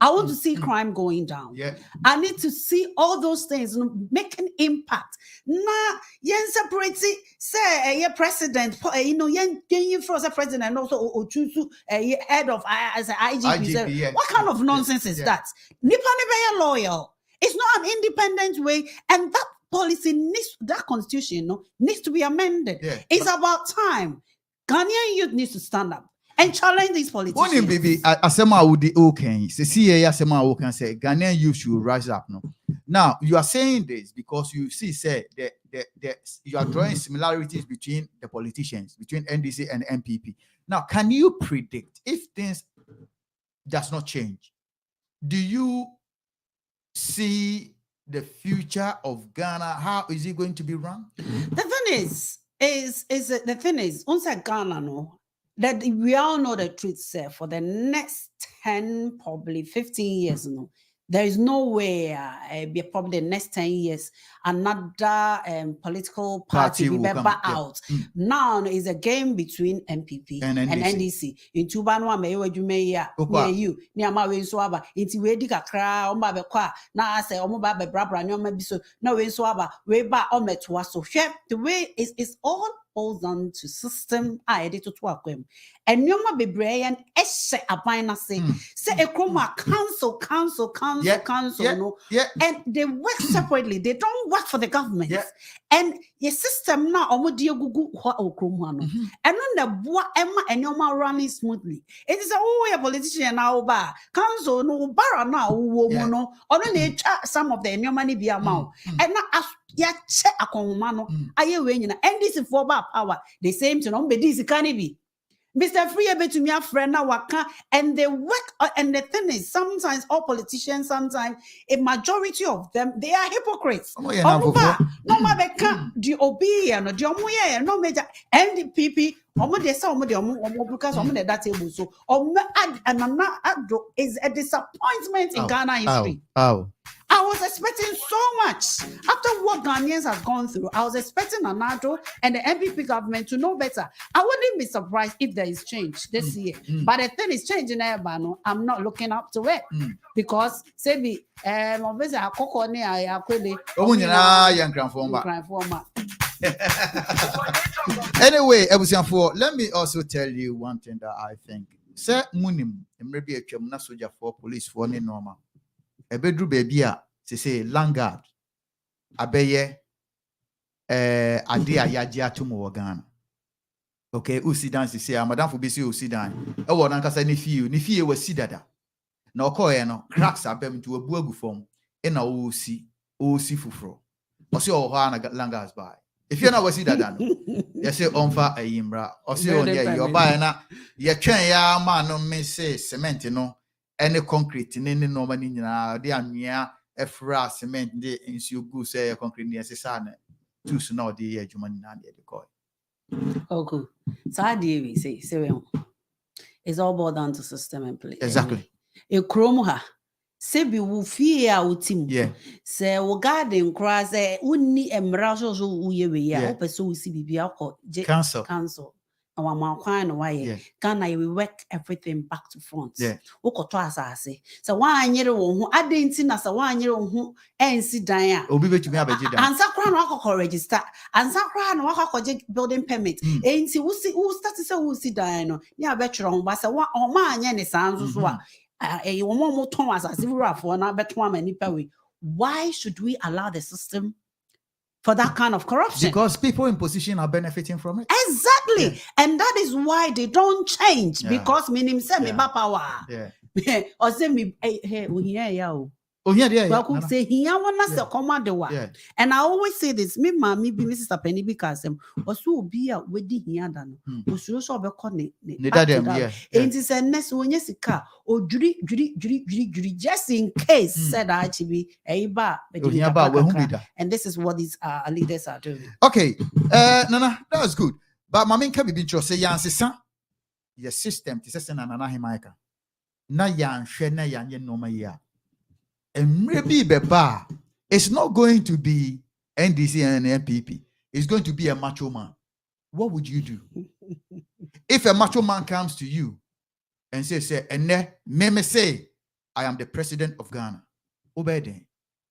I want to see crime going down. Yeah. I need to see all those things making impact. Nah, yen separate say a president, yen for a president and also choose head of as an IGP. yeah. What kind of nonsense is that? Nipa ne be loyal. It's not an independent way, and that policy needs, that constitution needs to be amended. Yeah. It's about time. Ghanaian youth needs to stand up and challenge these politicians. One baby, asema would okay. See, asema can say Ghanaian youth should rise up. No, now you are saying this because you see, say that you are drawing similarities between the politicians, between NDC and MPP. Now, can you predict if things does not change? Do you see the future of Ghana? How is it going to be run? The thing is the thing is, once Ghana that we all know the truth, sir, for the next 10, probably 15 years, there is no way, probably the next 10 years, another political party will be out. Now is a game between MPP and NDC. In Tubano, you, near my way swaba, into Wedika cry, on Babaqua, now I say, Omoba, Brabra, no Mabiso, no way swaba, way back on Metua. So, the way is all boils down to system I edited to work with. And you might be brave and essay a bina say a chroma council, and they work separately. They don't work for the government. And your system now almost dear Gugu and on the bois Emma and your running smoothly. It is a politician now bar council no bar now woman or only some of the new money be amount and not as ya check a comano. I win and this is for power. The same to no be this can be. Mr. Free to me a friend now waka and they work and the thing is sometimes all politicians, sometimes a majority of them they are hypocrites. No matter the obedient, the no major NDPP because that table so is a disappointment in Ghana history. I was expecting so much after what Ghanaians have gone through. I was expecting Anado and the MPP government to know better. I wouldn't be surprised if there is change this year. But the thing is changing, I'm not looking up to it because say obviously anyway, let me also tell you one thing that I think. Say munim, maybe a chemna soldier for police for any normal. A bedroom baby, say Langard, Abeye, Adia Yajia to Morgan. Okay, Usidan, say, Madame for BC Usidan. Oh, what Uncle said, Nifi was Sidada. No, Koyano, cracks are bearing to a burgu form, and a OC Fufro. Or see all Hana Langars by. If you're not what Sidada, you say on fire a yimbra, or see on your buying up, your train, ya man, no may say cement, any concrete in any normal in the near a fra cement, the ensue goose, say a concrete near Sisane. Too soon, no, the edge of money, the coin. Oh, good. So, how do we say, it's all boiled down to system and play. Exactly. A chromoha. Sebi wo fie a wotim se wo garden kra se unni emra so uye we ya o pese wo si bibia ko council our man no why Ghana we work everything back to front wo koto asase se wa anyere wo ho adenti na se wa anyere wo ho ensi dan a obi betumi abeje dan ansa kra no akoko register ansa kra no akoko building permit enti wo start se wo si dan no ni abetwero ho ba se wa o ma anye ne sanzo so a why should we allow the system for that kind of corruption? Because people in position are benefiting from it. Exactly. And that is why they don't change. Because meaning say me power. Or say me hey we here say here wanna say command the one. And I always say this, me mommy be Mrs. Penny because also be a wedi here than so so be connect and it's a nest when you see car or jury just in case said actually and this is what these leaders are doing. Okay, Nana, that was good. But my main can be trust say your system to say Nana Himaika. na yanhwe na yanye noma ya emre bi beba it's not going to be NDC and NPP. It's going to be a macho man. What would you do? If a macho man comes to you and say, me say, I am the president of Ghana. Obede.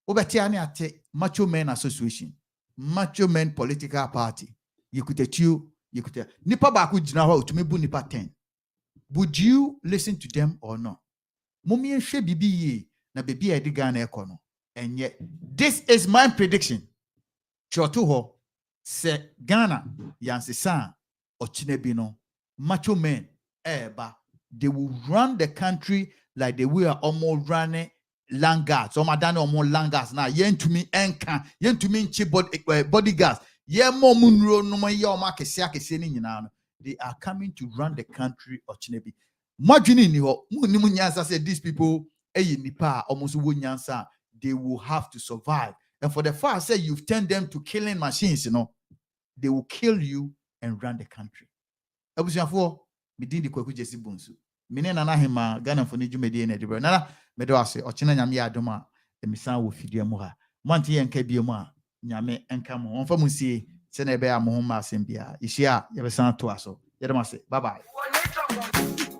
Obetiani ate Macho Men Association, Macho Men Political Party. You could nipa baku jinawa utumebu nipa 10. Would you listen to them or not? Mummy and she bibi ye na baby edi Ghana ekono. And yet, this is my prediction. Chotuho se Ghana yansisa ochinebino Macho Men eba. They will run the country like they were almost running Langas. So madani almost Langas now. Yen to me enka. Yen to me bodyguards. Yen mo munro no ma ya ma kese ni nyina. They are coming to run the country of Chinebi. Imagine ni ho mu ni nyansa say these people nipa almost wo nyansa. They will have to survive. And for the fact say you've turned them to killing machines, they will kill you and run the country. Abusiafo midin di kwaku jesi bonsu mine nana hema Ghana Nfonii dwumadi na dibere nana medo ase ochena nyame ya adoma emisan wo fidua mu ha monte yenka bie mu a nyame enka mo onfa mu sie se na ebe ya mo ho ma asem bia ihia ye besan to aso yedema se bye bye.